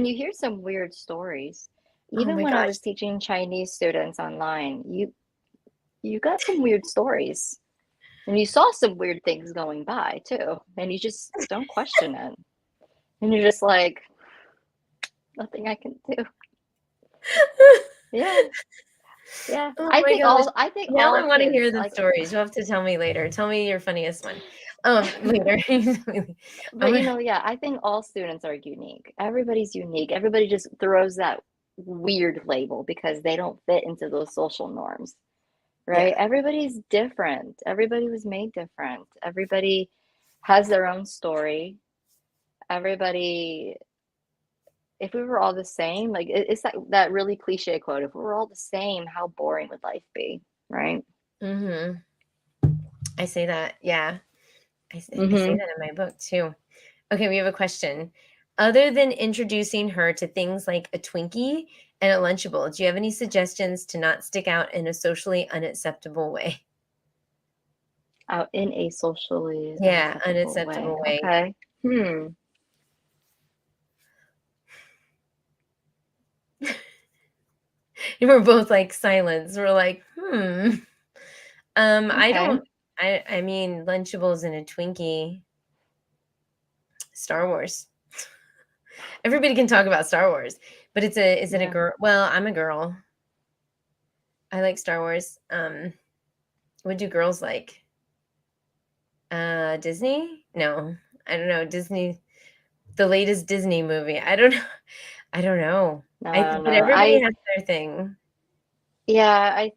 you hear some weird stories. Oh Even my when I gosh. was teaching Chinese students online, you got some weird stories. And you saw some weird things going by too. And you just don't question it. And you're just like, nothing I can do. Yeah. Yeah. Oh my gosh. I think Now I all wanna kids hear the like, stories. You'll have to tell me later. Tell me your funniest one. Later. but I'm yeah, I think all students are unique. Everybody's unique. Everybody just throws that weird label because they don't fit into those social norms, right? yeah. Everybody's different. Everybody was made different. Everybody has their own story. Everybody, if we were all the same, like it's that really cliche quote, if we were all the same, how boring would life be, right? Mhm. I say that, yeah. I say Mm-hmm. that in my book too. Okay, we have a question. Other than introducing her to things like a Twinkie and a Lunchable, do you have any suggestions to not stick out in a socially unacceptable way? Out in a socially Yeah, unacceptable way. unacceptable way. Okay. Hmm. We're both like silence. We're like, hmm. I Okay. don't. I mean, Lunchables and a Twinkie. Star Wars. Everybody can talk about Star Wars, but is it a Yeah. girl? Well, I'm a girl. I like Star Wars. What do girls like? Disney? No, I don't know. Disney, the latest Disney movie. I don't know. I don't know. No, But no. everybody has their thing. Yeah,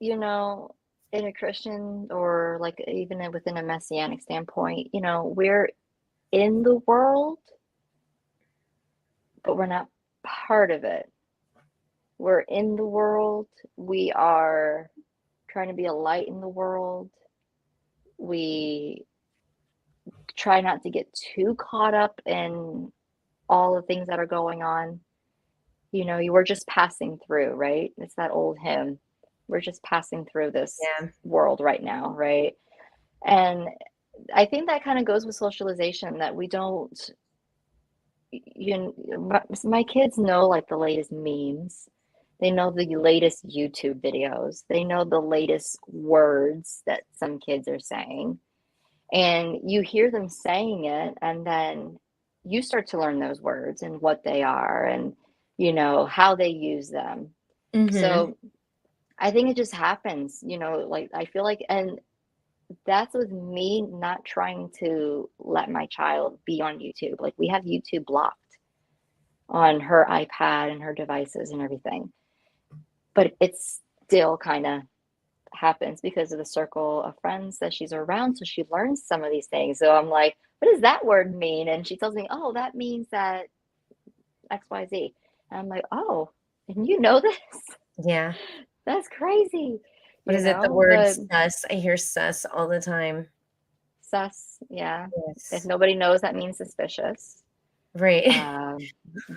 you know, in a Christian or like even within a messianic standpoint, we're in the world, but we're not part of it. We're in the world. We are trying to be a light in the world. We try not to get too caught up in all the things that are going on. You were just passing through, right? It's that old hymn. We're just passing through this Yeah. world right now, right? And I think that kind of goes with socialization that we don't, my kids know like the latest memes. They know the latest YouTube videos. They know the latest words that some kids are saying. And you hear them saying it, and then you start to learn those words and what they are and, how they use them. Mm-hmm. So I think it just happens, like I feel like, and that's with me not trying to let my child be on YouTube. Like we have YouTube blocked on her iPad and her devices and everything. But it's still kind of happens because of the circle of friends that she's around. So she learns some of these things. So I'm like, what does that word mean? And she tells me, oh, that means that XYZ. And I'm like, oh, and you know this? Yeah. That's crazy, What is it? The word But sus. I hear sus all the time. sus, yeah. If Yes. nobody knows, that means suspicious. Right. Um,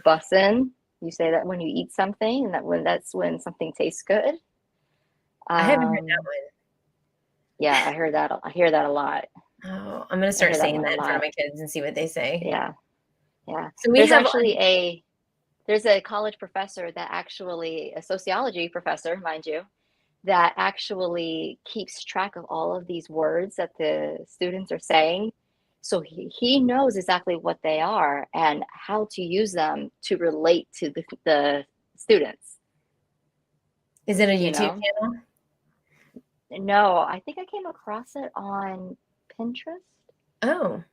bussin', you say that when you eat something, and that's when something tastes good. I haven't heard Um, yeah, I hear that a lot. that one. Oh, I'm gonna I start hear that saying one a that in front of lot. my kids and see what they say. Yeah, yeah. So we There's have actually there's a college professor that actually, a sociology professor, mind you, that actually keeps track of all of these words that the students are saying. So he knows exactly what they are and how to use them to relate to the students, is it a you YouTube know? channel? No, I think I came across it on Pinterest. Oh,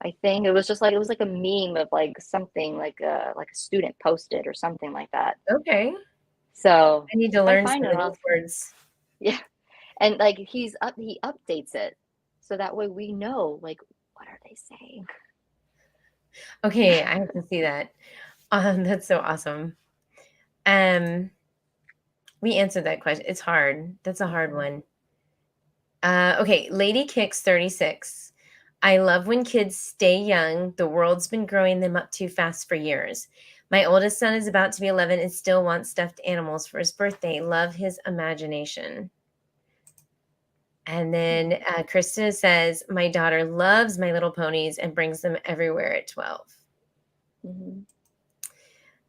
I think it was like a meme of like something like a student posted or something like that. okay. So I need to if I learn find some it, of these words. yeah. And like he updates it so that way we know like what are they saying. Okay, I have to see that. That's so awesome. Um, we answered that question. It's hard. That's a hard one. Okay, Lady Kicks 36. I love when kids stay young. The world's been growing them up too fast for years. My oldest son is about to be 11 and still wants stuffed animals for his birthday. Love his imagination. And then Krista says, my daughter loves My Little Ponies and brings them everywhere at 12. Mm-hmm.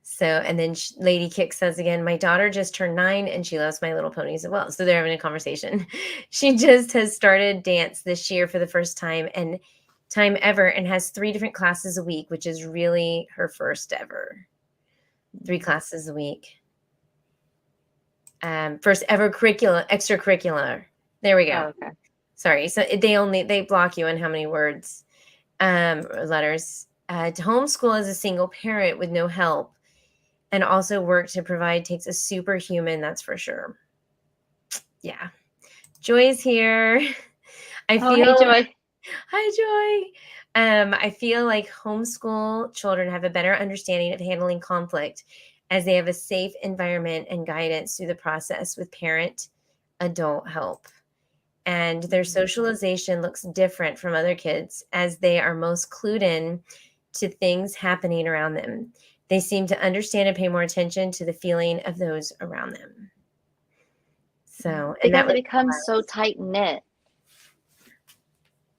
So, and then Lady Kick says again, my daughter just turned 9 and she loves My Little Ponies as well. So they're having a conversation. She just has started dance this year for the first time ever and has 3 different classes a week, which is really her first ever. 3 classes a week. First ever extracurricular. There we Oh, go. okay. Sorry. So they block you on how many words, letters. To homeschool as a single parent with no help and also work to provide takes a superhuman, that's for sure. Yeah. Joy's here. I Oh, hey, feel Joy. Hi, Joy. I feel like homeschool children have a better understanding of handling conflict as they have a safe environment and guidance through the process with parent adult help. and their socialization looks different from other kids as they are most clued in to things happening around them. They seem to understand and pay more attention to the feeling of those around them. So, and that Because it was becomes so tight knit,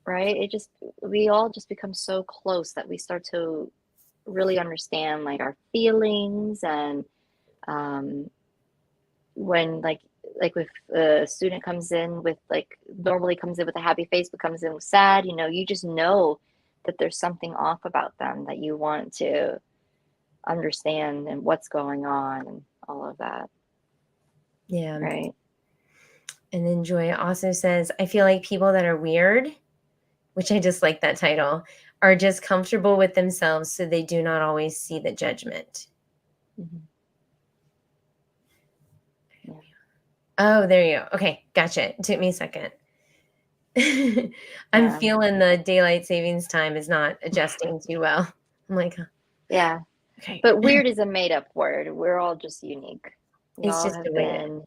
right? We all just become so close that we start to really understand like our feelings. And um, when like if a student comes in with like normally comes in with a happy face but comes in with sad, you just know that there's something off about them that you want to understand and what's going on and all of that, yeah. right? And then Joy also says, I feel like people that are weird, which I just like that title, are just comfortable with themselves, so they do not always see the judgment. Mm-hmm. Yeah. Oh, there you go. Okay, gotcha. It took me a second. I'm Yeah. feeling the daylight savings time is not adjusting too well. I'm like, huh, Yeah. okay. But weird is a made up word. We're all just unique. We It's all just the have way it is. been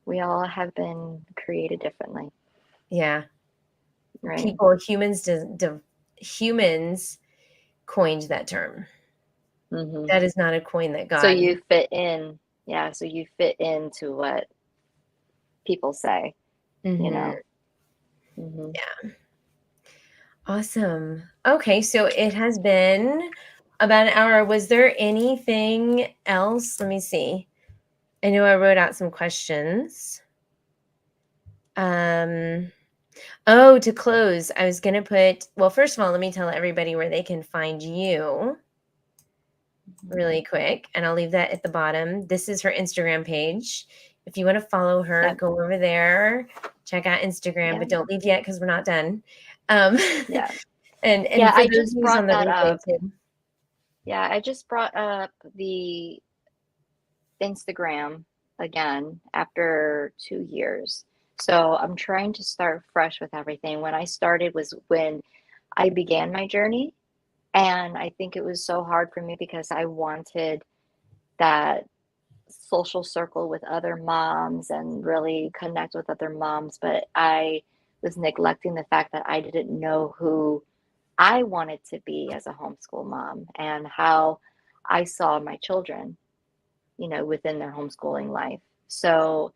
we all have been created differently, Yeah. right? Humans coined that term. Mm-hmm. That is not a coin that So God. you fit in, yeah, so you fit into what people say, you Mhm. know. Mm-hmm. Yeah. Awesome. Okay, so it has been about an hour. Was there anything else? Let me see. I know I wrote out some questions. Um, oh, to close, I was gonna put, well, first of all, let me tell everybody where they can find you really quick, and I'll leave that at the bottom. This is her Instagram page. If you want to follow her, Yep. go over there, check out Instagram, but Yep. don't leave yet because we're not done. Um, Yeah. and Yeah, for I those just of you on brought the that replay up. too. Yeah, I just brought up the Instagram again after 2 years. So I'm trying to start fresh with everything. When I started was when I began my journey. And I think it was so hard for me because I wanted that social circle with other moms and really connect with other moms. But I was neglecting the fact that I didn't know who I wanted to be as a homeschool mom and how I saw my children, within their homeschooling life. So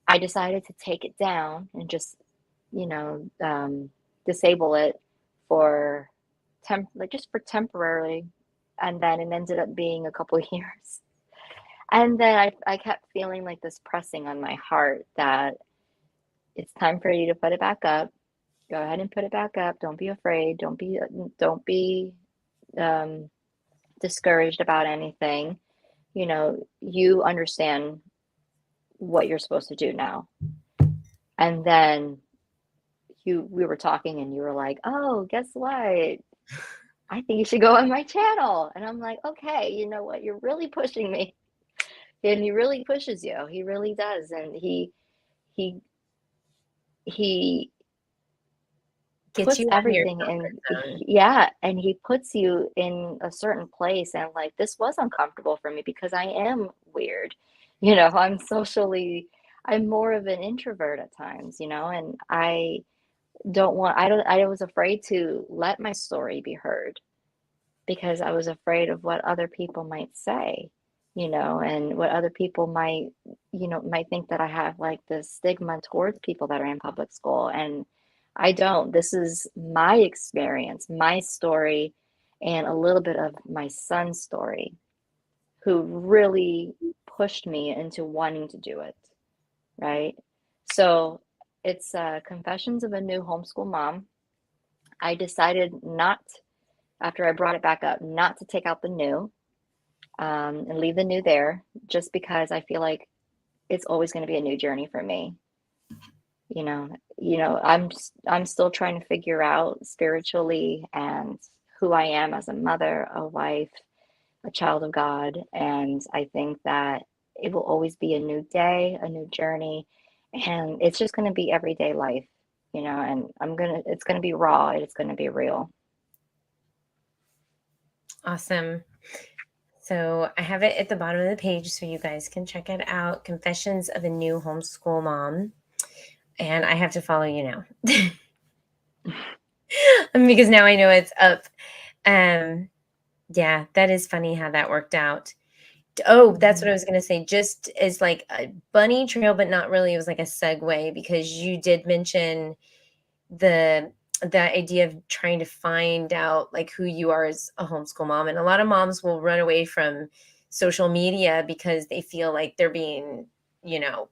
I decided to take it down and just, you know, um, disable it for like just for temporarily. And then it ended up being a couple of years. And then I kept feeling like this pressing on my heart that it's time for you to put it back up. Go ahead and put it back up. Don't be afraid. Don't be um, discouraged about anything. You understand what you're supposed to do now. And then we were talking and you were like, "Oh, guess what? I think you should go on my channel." And I'm like, "Okay, you know what? You're really pushing me." And he really pushes you. He really does. And he he Get puts you out of your everything in, comfort zone. yeah, and he puts you in a certain place. And like this was uncomfortable for me because I am weird. I'm more of an introvert at times, and I was afraid to let my story be heard because I was afraid of what other people might say, and what other people might think that I have like this stigma towards people that are in public school. And I don't. This is my experience, my story, and a little bit of my son's story, who really pushed me into wanting to do it, right? So it's Confessions of a New Homeschool Mom. I decided not, after I brought it back up, not to take out the new and leave the new there, just because I feel like it's always going to be a new journey for me. I'm still trying to figure out spiritually and who I am as a mother, a wife, a child of God, and I think that it will always be a new day, a new journey, and it's just going to be everyday life, and it's going to be raw, it's going to be real. Awesome. So I have it at the bottom of the page so you guys can check it out. Confessions of a New Homeschool Mom. and I have to follow you now. Because now I know it's up. Yeah, that is funny how that worked out. Oh, that's what I Mhm. was gonna say, just as like a bunny trail, but not really. It was like a segue because you did mention the idea of trying to find out like who you are as a homeschool mom. And a lot of moms will run away from social media because they feel like they're being, you know,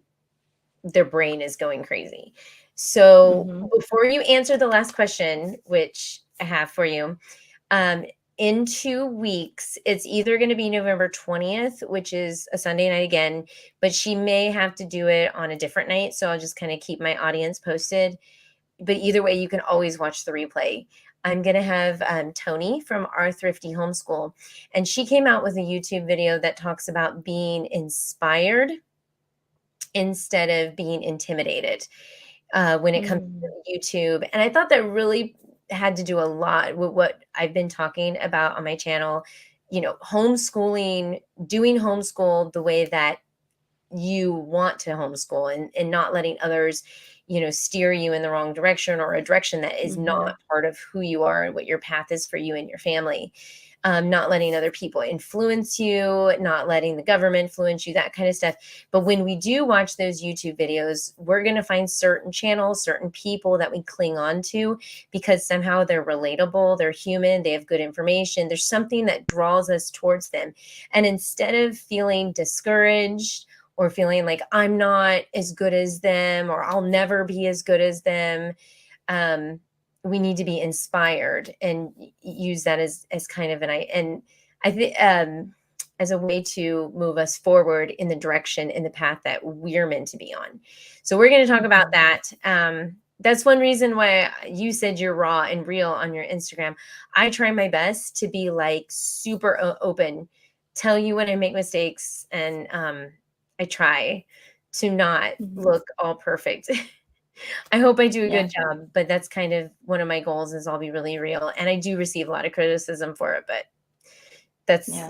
their brain is going crazy. So Mhm. before you answer the last question, which I have for you, um, in 2 weeks, it's either going to be November 20th, which is a Sunday night again, but she may have to do it on a different night. So I'll just kind of keep my audience posted. But either way, you can always watch the replay. I'm going to have Tony from Our Thrifty Homeschool, and she came out with a YouTube video that talks about being inspired instead of being intimidated when it comes Mm. to YouTube. And I thought that really had to do a lot with what I've been talking about on my channel. You know, homeschooling, doing homeschool the way that you want to homeschool, and not letting others, steer you in the wrong direction or a direction that is not Mhm. part of who you are and what your path is for you and your family. Not letting other people influence you, not letting the government influence you, that kind of stuff. But when we do watch those YouTube videos, we're going to find certain channels, certain people that we cling on to because somehow they're relatable, they're human, they have good information. There's something that draws us towards them. And instead of feeling discouraged or feeling like I'm not as good as them or I'll never be as good as them, um, we need to be inspired and use that as kind of I think as a way to move us forward in the direction, in the path that we're meant to be on. So we're going to talk about Mhm. that. That's one reason why you said you're raw and real on your Instagram. I try my best to be like super open, tell you when I make mistakes, and I try to not Mhm. look all perfect. I hope I do a Yeah. good job, but that's kind of one of my goals is I'll be really real. And I do receive a lot of criticism for it, but that's, Yeah.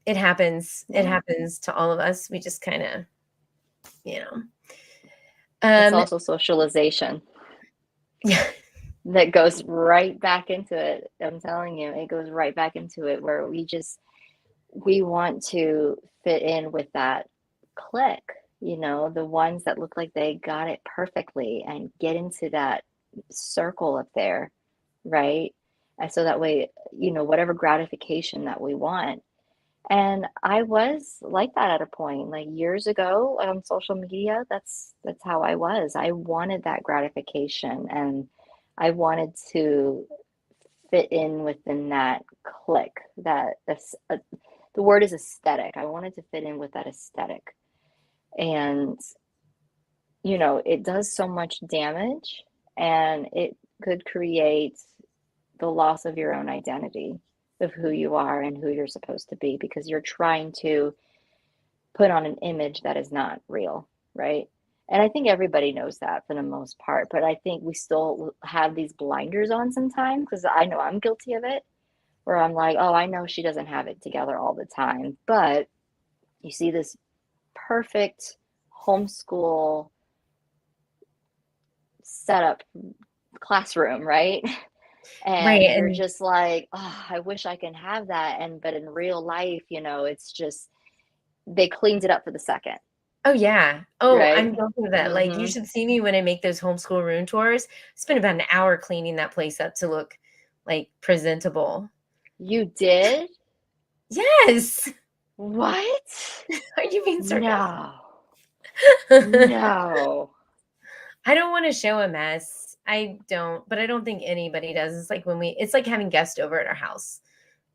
it happens. It Yeah. happens to all of us. We just kind of, you know. It's Um also socialization yeah. that goes right back into it. I'm telling you, it goes right back into it where we want to fit in with that clique, the ones that look like they got it perfectly and get into that circle up there, right? And so that way, whatever gratification that we want. And I was like that at a point, like years ago on social media, that's how I was. I wanted that gratification and I wanted to fit in within that clique, the word is aesthetic. I wanted to fit in with that aesthetic. And, it does so much damage and it could create the loss of your own identity of who you are and who you're supposed to be because you're trying to put on an image that is not real, right? And I think everybody knows that for the most part, but I think we still have these blinders on sometimes because I know I'm guilty of it, where I'm like, oh, I know she doesn't have it together all the time, but you see this perfect homeschool setup classroom, right? Right. And you're And just like, oh, I wish I can have that. But in real life, it's just they cleaned it up for the second, oh yeah. Oh, right? I'm guilty of that. Like you Mm-hmm. should see me when I make those homeschool room tours. Spend about an hour cleaning that place up to look like presentable. You did? Yes. What? Are you being sarcastic? No. No. I don't wanna show a mess. I don't, but I don't think anybody does. It's like having guests over at our house.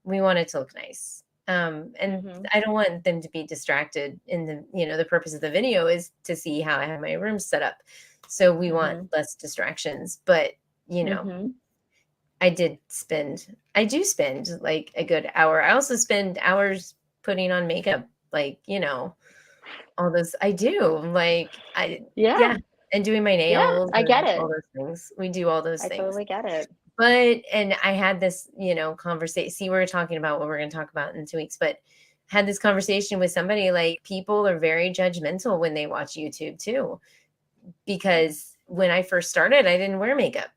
We want it to look nice. And Mm-hmm. I don't want them to be distracted the purpose of the video is to see how I have my room set up. So we want Mm-hmm. less distractions, but, you know, Mm-hmm. I do spend like a good hour. I also spend hours putting on makeup, like, all those I do, like, Yeah. yeah, and doing my Yeah. nails I get and all it. those things. We do all those I things. totally get it. And I had this, conversation. See, we're talking about what we're gonna talk about in 2 weeks, but had this conversation with somebody, like, people are very judgmental when they watch YouTube too, because when I first started, I didn't wear makeup.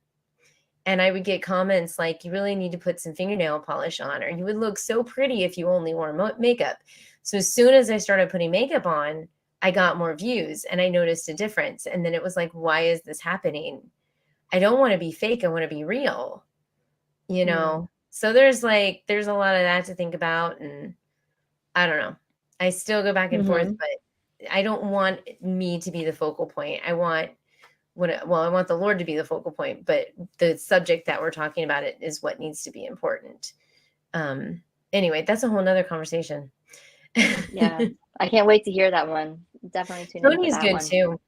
And I would get comments like, you really need to put some fingernail polish on, or you would look so pretty if you only wore makeup. So as soon as I started putting makeup on, I got more views and I noticed a difference. And then it was like, why is this happening? I don't want to be fake. I want to be real, you Mm. know? So there's a lot of that to think about. And I don't know. I still go back and forth, Hmm. but I don't want me to be the focal point. I want I want the Lord to be the focal point, but the subject that we're talking about it is what needs to be important. Um, anyway, that's a whole nother conversation. Yeah. I can't wait to hear that one. Definitely tune in for Tony's that good one. too.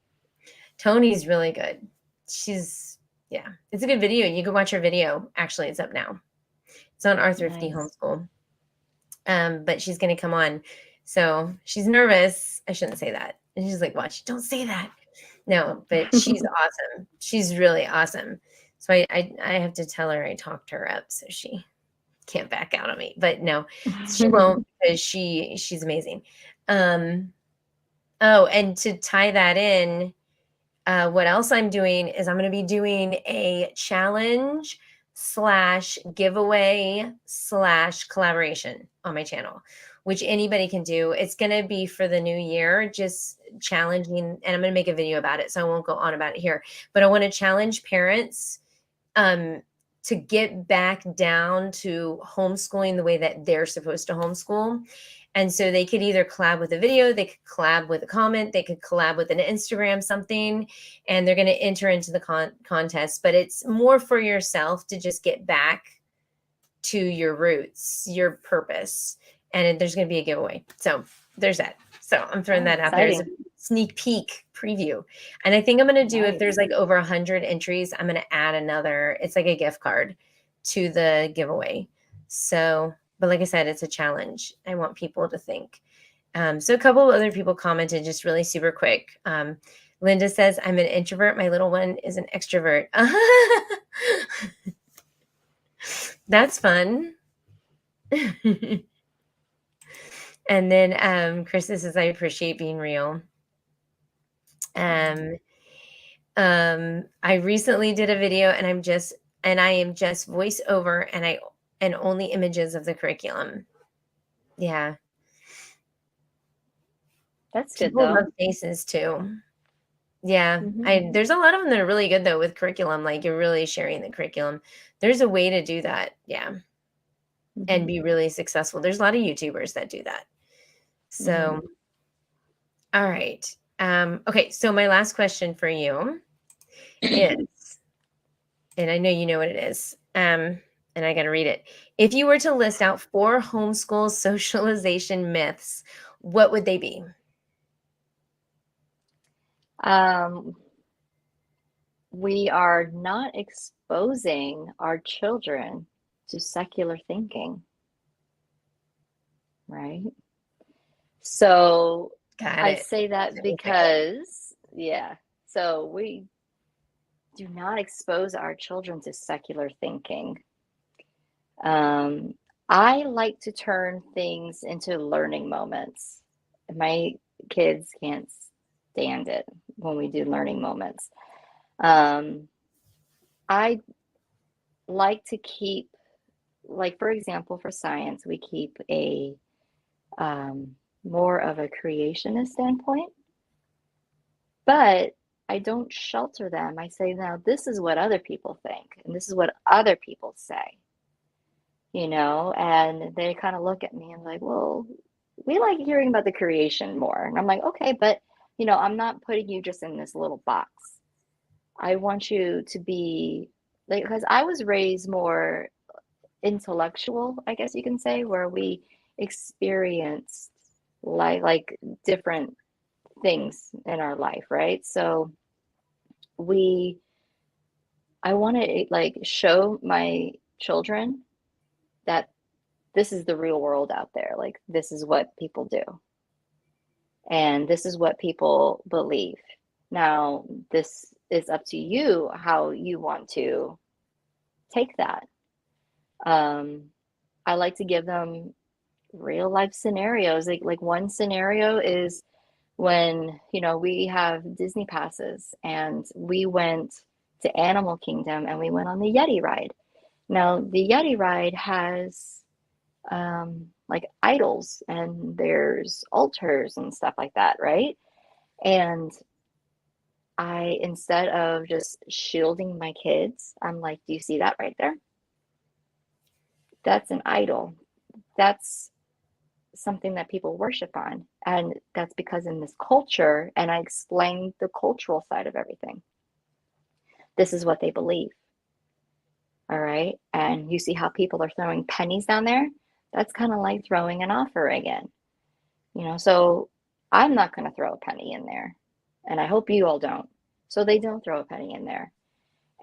Tony's really good. Yeah, it's a good video. You can watch her video. Actually, it's up now. It's on our Thrifty Nice. Homeschool. But she's going to come on. So she's nervous. I shouldn't say that. And she's like, watch, don't say that. No, but she's awesome. She's really awesome. So I have to tell her I talked her up so she can't back out on me. But no, she won't because she's amazing. Um, oh, and to tie that in, what else I'm doing is I'm going to be doing a challenge slash giveaway slash collaboration on my channel, which anybody can do. It's going to be for the new year, just challenging, and I'm going to make a video about it, so I won't go on about it here. But I want to challenge parents um, to get back down to homeschooling the way that they're supposed to homeschool. And so they could either collab with a video, they could collab with a comment, they could collab with an Instagram something, and they're going to enter into the contest. But it's more for yourself to just get back to your roots, your purpose. And there's going to be a giveaway. So there's that. So I'm throwing Oh, that out there as a exciting. sneak peak preview. And I think I'm going to do, if there's Nice. like over 100 entries, I'm going to add another, it's like a gift card to the giveaway. So, but like I said, it's a challenge. I want people to think. So a couple of other people commented just really super quick. Linda says, I'm an introvert. My little one is an extrovert. That's fun. And then Krista says, I appreciate being real. Um, I recently did a video and I am just voiceover and only images of the curriculum. Yeah. That's good People though. love faces too. Yeah. Hmm. There's a lot of them that are really good though with curriculum, like you're really sharing the curriculum. There's a way to do that. Yeah. And Hmm. be really successful. There's a lot of YouTubers that do that. Hmm. So, all right. Okay, so my last question for you is, and I know you know what it is, and I got to read it. If you were to list out 4 homeschool socialization myths, what would they be? Um, we are not exposing our children to secular thinking, right? So Got I it. say that So secular. because, yeah, so we do not expose our children to secular thinking. Um, I like to turn things into learning moments. My kids can't stand it when we do learning moments. Um, I like to keep, like, for example, for science, we keep a more of a creationist standpoint, but I don't shelter them. I say, now, this is what other people think, and this is what other people say, and they kind of look at me and like, well, we like hearing about the creation more. And I'm like, okay, but, I'm not putting you just in this little box. I want you to be like, because I was raised more intellectual, I guess you can say, where we experienced like different things in our life, right? So we I want to like show my children that this is the real world out there. Like this is what people do and this is what people believe. Now, this is up to you how you want to take that. Um, I like to give them real life scenarios. Like one scenario is when, we have Disney passes and we went to Animal Kingdom and we went on the Yeti ride. Now, the Yeti ride has like idols and there's altars and stuff like that, right? And instead of just shielding my kids, I'm like, do you see that right there? That's an idol. That's something that people worship on. And that's because in this culture, and I explained the cultural side of everything, this is what they believe. All right. And you see how people are throwing pennies down there? That's kind of like throwing an offering in. So I'm not going to throw a penny in there. And I hope you all don't. So they don't throw a penny in there.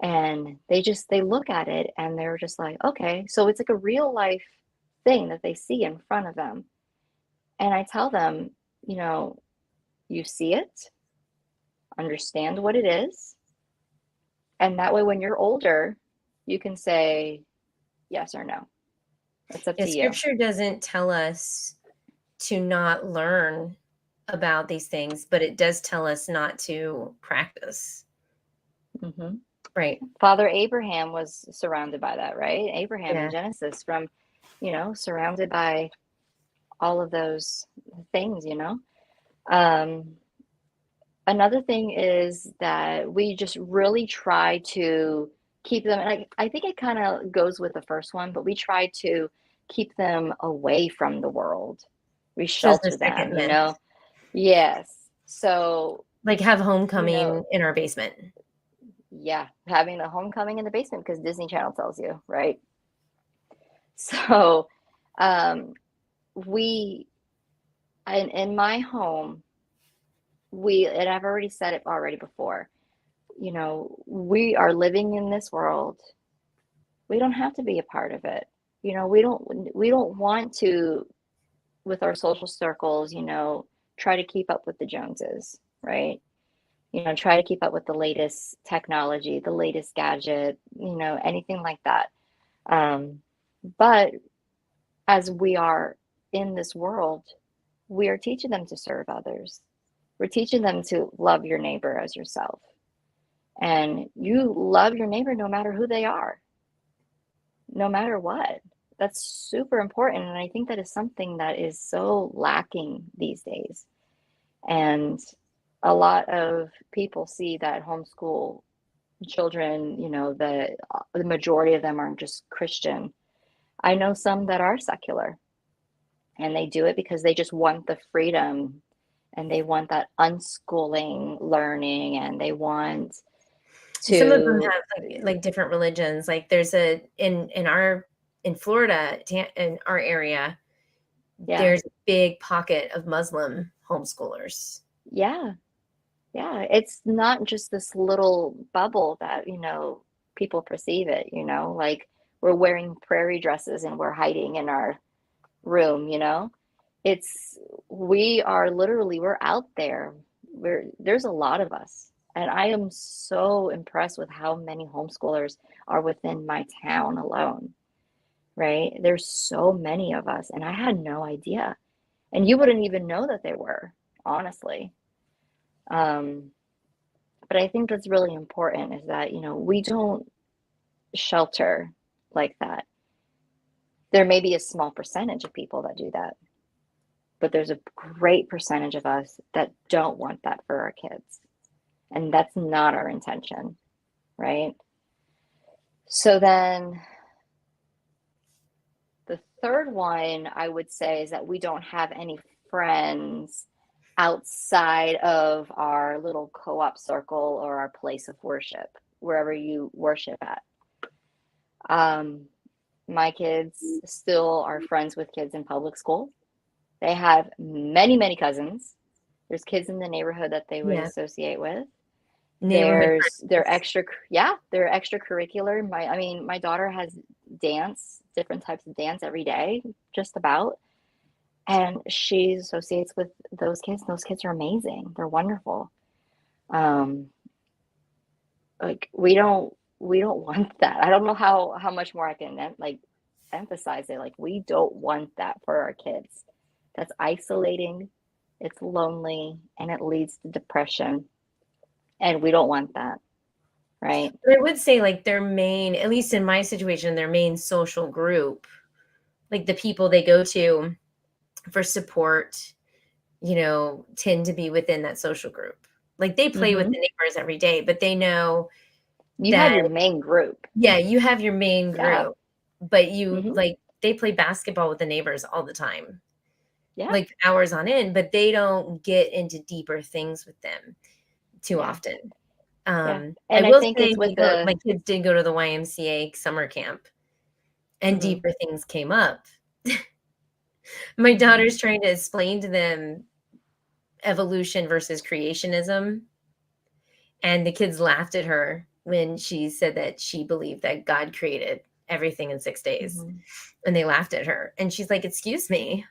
And they look at it and they're just like, okay. So it's like a real life thing that they see in front of them. And I tell them, you see it, understand what it is. And that way, when you're older, you can say yes or no. It's up Yeah, to you. scripture doesn't tell us to not learn about these things, but it does tell us not to practice. Mm-hmm. Right. Father Abraham was surrounded by that, right? Abraham in Yeah. Genesis, surrounded by all of those things. Another thing is that we just really try to keep them, and I think it kind of goes with the first one, but we try to keep them away from the world. We So is the shelter them, second myth. Yes. So, Like have you know, homecoming in our basement. yeah, having the homecoming in the basement because Disney Channel tells you, right? So, um, we, in my home, and I've already said it already before, we are living in this world. We don't have to be a part of it. We don't want to, with our social circles, try to keep up with the Joneses, right? Try to keep up with the latest technology, the latest gadget, anything like that. Um, but as we are in this world, we are teaching them to serve others. We're teaching them to love your neighbor as yourself. And you love your neighbor no matter who they are, no matter what. That's super important. And I think that is something that is so lacking these days. And a lot of people see that homeschool children, the majority of them aren't just Christian. I know some that are secular and they do it because they just want the freedom and they want that unschooling learning and they want Some of them to, have like different religions. Like there's in Florida, in our area, yeah, there's a big pocket of Muslim homeschoolers. yeah, yeah. It's not just this little bubble that, people perceive it, like we're wearing prairie dresses and we're hiding in our room. It's we're out there. There's a lot of us. And I am so impressed with how many homeschoolers are within my town alone, right? There's so many of us, and I had no idea. And you wouldn't even know that they were, honestly. Um, but I think that's really important is that, we don't shelter like that. There may be a small percentage of people that do that, but there's a great percentage of us that don't want that for our kids. And that's not our intention, right? So then the third one I would say is that we don't have any friends outside of our little co-op circle or our place of worship, wherever you worship at. Um, my kids still are friends with kids in public school. They have many, many cousins. There's kids in the neighborhood that they would Yeah. associate with. Neighborhood They're friends. they're extracurricular. My daughter has different types of dance every day, just about. And she associates with those kids. Those kids are amazing. They're wonderful. Um, like we don't want that. I don't know how much more I can like emphasize it. Like we don't want that for our kids. That's isolating. it's lonely, and it leads to depression. And we don't want that, right? But I would say like their main, at least in my situation, their main social group, like the people they go to for support, tend to be within that social group. Like they play with Mm-hmm. the neighbors every day, but they know You have that, your main group. yeah, you have your main Yeah. group, but you Mm-hmm. like they play basketball with the neighbors all the time, Yeah. like hours on end, but they don't get into deeper things with them too Yeah. often. Yeah. I And I will think say it's with my the, kids did go to the YMCA summer camp and mm-hmm. deeper things came up. My Mm-hmm. daughter's trying to explain to them evolution versus creationism, and the kids laughed at her when she said that she believed that God created everything in 6 days, Mm-hmm. and they laughed at her, and she's like, "Excuse me,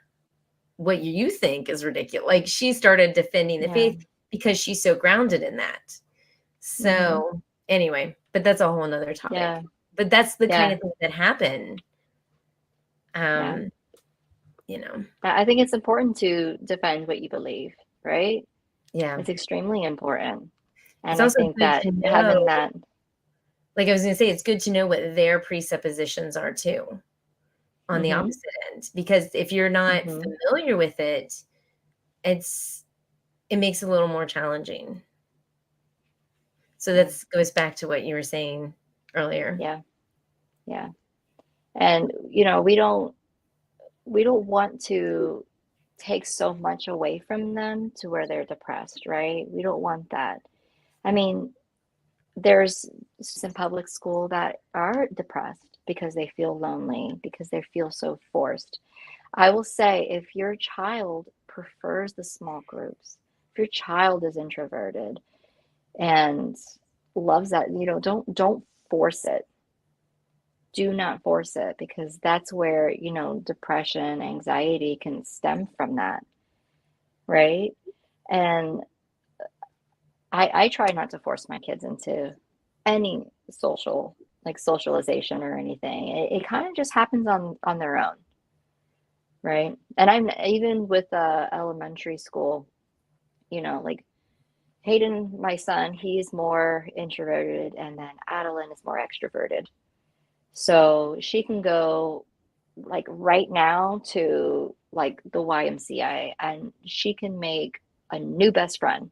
what you think is ridiculous." Like, she started defending the Yeah. faith because she's so grounded in that. Mm-hmm. So, anyway, but that's a whole nother Yeah. topic. But that's the kind Yeah. of thing that happen. Yeah. Um, you know, I think it's important to defend what you believe, right? yeah. It's extremely important. It's And I also think good that to having know, that, like I was gonna say, it's good to know what their presuppositions are too on the mm-hmm. opposite end, because if you're not Mm-hmm. familiar with it, it's it makes it a little more challenging. So Yeah. that's goes back to what you were saying earlier. Yeah. Yeah. And we don't want to take so much away from them to where they're depressed, right? We don't want that. I mean, there's students in public school that are depressed because they feel lonely, because they feel so forced. I will say, if your child prefers the small groups, if your child is introverted and loves that, don't force it. Do not force it, because that's where, depression, anxiety can stem from that, right? And I try not to force my kids into any socialization or anything. It kind of just happens on their own, right? And I'm even with elementary school, like Hayden, my son, he's more introverted, and then Adeline is more extroverted. So she can go like right now to like the YMCA, and she can make a new best friend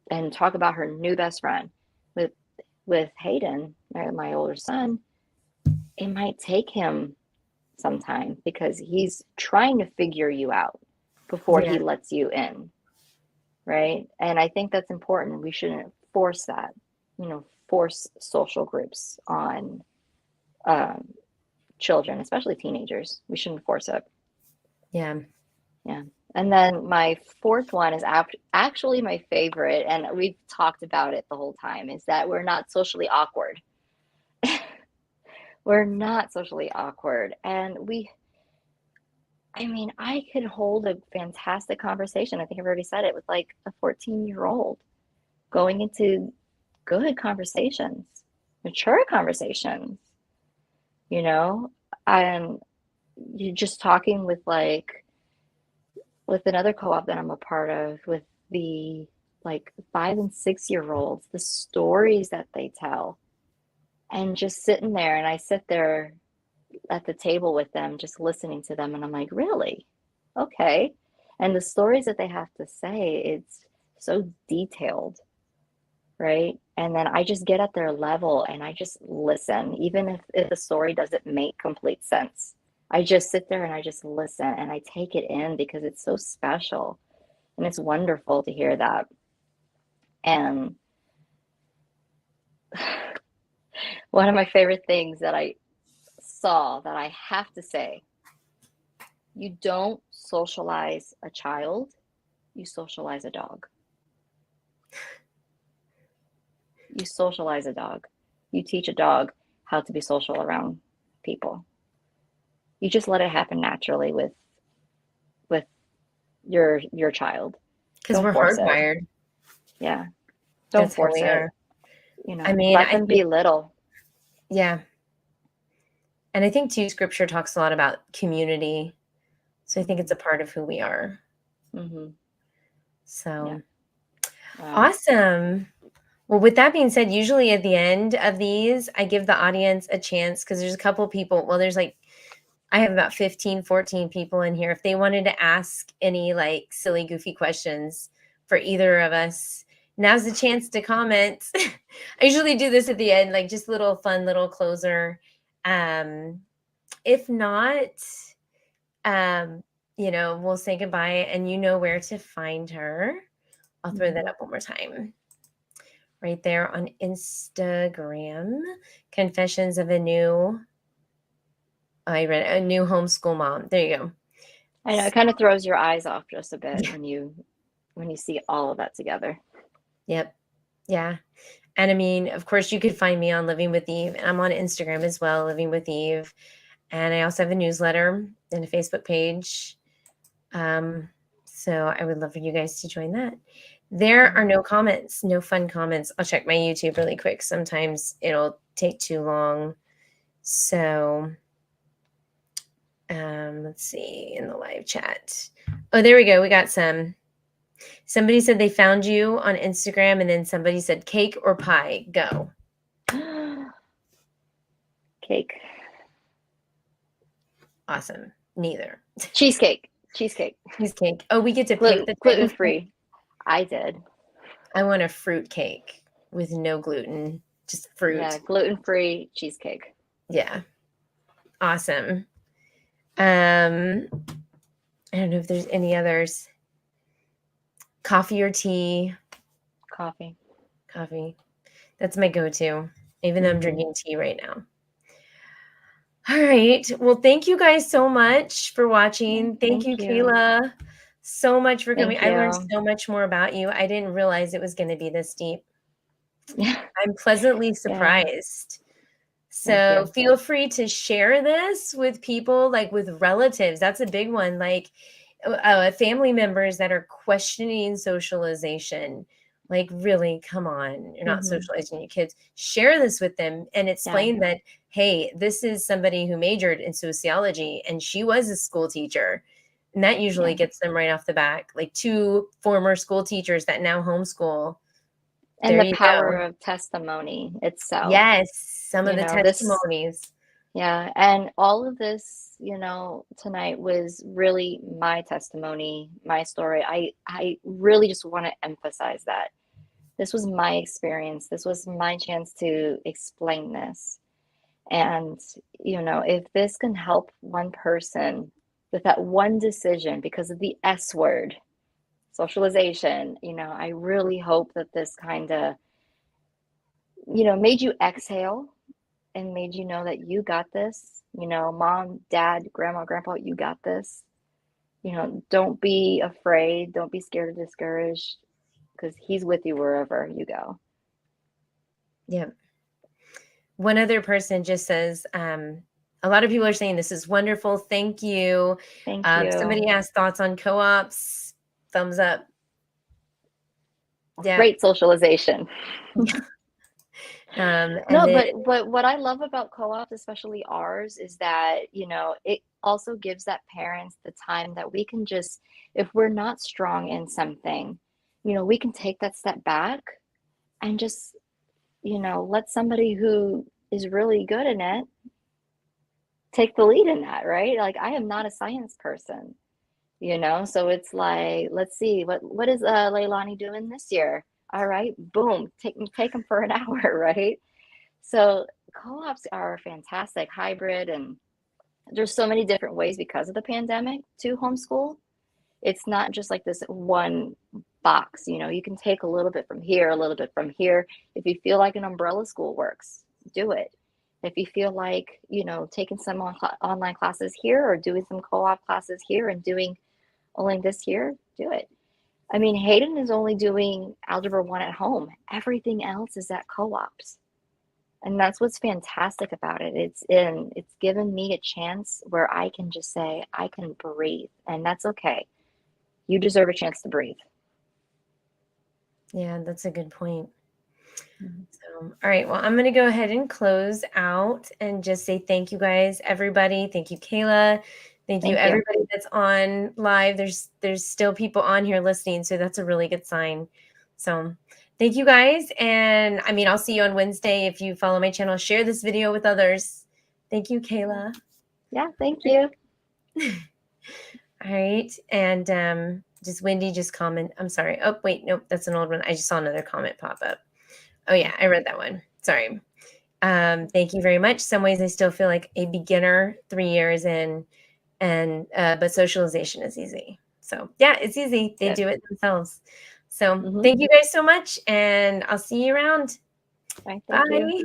and talk about her new best friend. With Hayden, my older son, it might take him some time because he's trying to figure you out before Yeah. he lets you in, right? And I think that's important. We shouldn't force that, force social groups on um, children, especially teenagers. We shouldn't force it. Yeah. Yeah. And then my fourth one is actually my favorite, and we've talked about it the whole time, is that we're not socially awkward. We're not socially awkward. And I mean, I could hold a fantastic conversation. I think I've already said it, with like a 14-year-old, going into good conversations, mature conversations, you know, and you just talking with another co-op that I'm a part of, with the like 5 and 6 year olds, the stories that they tell, and just sitting there, and I sit there at the table with them, just listening to them, and I'm like, really? Okay. And the stories that they have to say, it's so detailed, right? And then I just get at their level and I just listen, even if the story doesn't make complete sense. I just sit there and I just listen and I take it in, because it's so special and it's wonderful to hear that. And one of my favorite things that I saw, that I have to say, you don't socialize a child, you socialize a dog. You socialize a dog. You teach a dog how to be social around people. You just let it happen naturally with your child. Because Don't we're force it. hardwired. Yeah. Don't That's how force we it. are. I mean, Let I them think, be little. yeah. And I think too, scripture talks a lot about community. So I think it's a part of who we are. Mm-hmm. Yeah. So Wow. awesome. Well, with that being said, usually at the end of these, I give the audience a chance because there's a couple people. Well, there's like, I have about 15, 14 people in here. If they wanted to ask any like silly, goofy questions for either of us, now's the chance to comment. I usually do this at the end, like just little fun little closer. Um, if not, um, we'll say goodbye and you know where to find her. I'll throw that Mm-hmm. up one more time. Right there on Instagram. Confessions of a New I read a new homeschool mom. There you go. I know it kind of throws your eyes off just a bit when you see all of that together. Yep. Yeah. And I mean, of course, you could find me on Living with Eve. And I'm on Instagram as well, Living with Eve. And I also have a newsletter and a Facebook page. So I would love for you guys to join that. There are no comments, no fun comments. I'll check my YouTube really quick. Sometimes it'll take too long. So let's see in the live chat. Oh, there we go. We got some. Somebody said they found you on Instagram, and then somebody said cake or pie. Go. Cake. Awesome. Neither. Cheesecake. Cheesecake. Cheesecake. Oh, we get to pick the type Gluten of cake. free. I did. I want a fruit cake with no gluten, just fruit. Yeah, gluten free cheesecake. Yeah. Awesome. I don't know if there's any others. Coffee or tea? Coffee. Coffee. That's my go-to, even though I'm drinking tea right now. All right. Well, thank you guys so much for watching. Thank you, Kayla, so much for coming. Thank I learned you. so much more about you. I didn't realize it was going to be this deep. Yeah. I'm pleasantly Yeah. surprised. Thank So you. feel free to share this with people, like with relatives. That's a big one. Like family members that are questioning socialization. Like, really, come on, you're not socializing your kids. Share this with them and Yeah. explain that, hey, this is somebody who majored in sociology and she was a school teacher. And that usually gets them right off the back. Like 2 former school teachers that now homeschool. And There the you power go. of testimony itself. Yes, some of You the know, this, testimonies. yeah. And all of this, tonight was really my testimony, my story. I really just want to emphasize that. This was my experience. This was my chance to explain this. And, if this can help one person with that one decision because of the S word, socialization, I really hope that this kind of, made you exhale and made you know that you got this. Mom, dad, grandma, grandpa, you got this. Don't be afraid. Don't be scared or discouraged because he's with you wherever you go. Yeah. One other person just says, a lot of people are saying this is wonderful. Thank you. Thank you. Somebody asked thoughts on co-ops. Thumbs up. Yeah. Great socialization. And No, then but what I love about co-ops, especially ours, is that, it also gives that parents the time that we can just, if we're not strong in something, we can take that step back and just, let somebody who is really good in it take the lead in that, right? Like I am not a science person, so it's like, let's see, what is Leilani doing this year? All right, boom, take them for an hour, right? So co-ops are fantastic, hybrid, and there's so many different ways because of the pandemic to homeschool. It's not just like this one box, you can take a little bit from here, a little bit from here. If you feel like an umbrella school works, do it. If you feel like, taking some online classes here or doing some co-op classes here and doing only this here, do it. I mean, Hayden is only doing Algebra 1 at home. Everything else is at co-ops. And that's what's fantastic about it. It's given me a chance where I can just say, I can breathe, and that's okay. You deserve a chance to breathe. Yeah, that's a good point. So, all right. Well, I'm going to go ahead and close out and just say thank you guys, everybody. Thank you, Kayla. Thank you. Thank you. Everybody that's on live, there's still people on here listening, so that's a really good sign. So thank you guys. And I mean, I'll see you on Wednesday. If you follow my channel, share this video with others. Thank you, Kayla. Yeah, thank you. All right. And just Wendy just comment. I'm sorry. Oh, wait, nope, that's an old one. I just saw another comment pop up. Oh yeah, I read that one. Sorry. Thank you very much. Some ways I still feel like a beginner 3 years in, and but socialization is easy. So yeah, it's easy. They Good. do it themselves. So Mm-hmm. thank you guys so much, and I'll see you around. All right, thank you. Bye.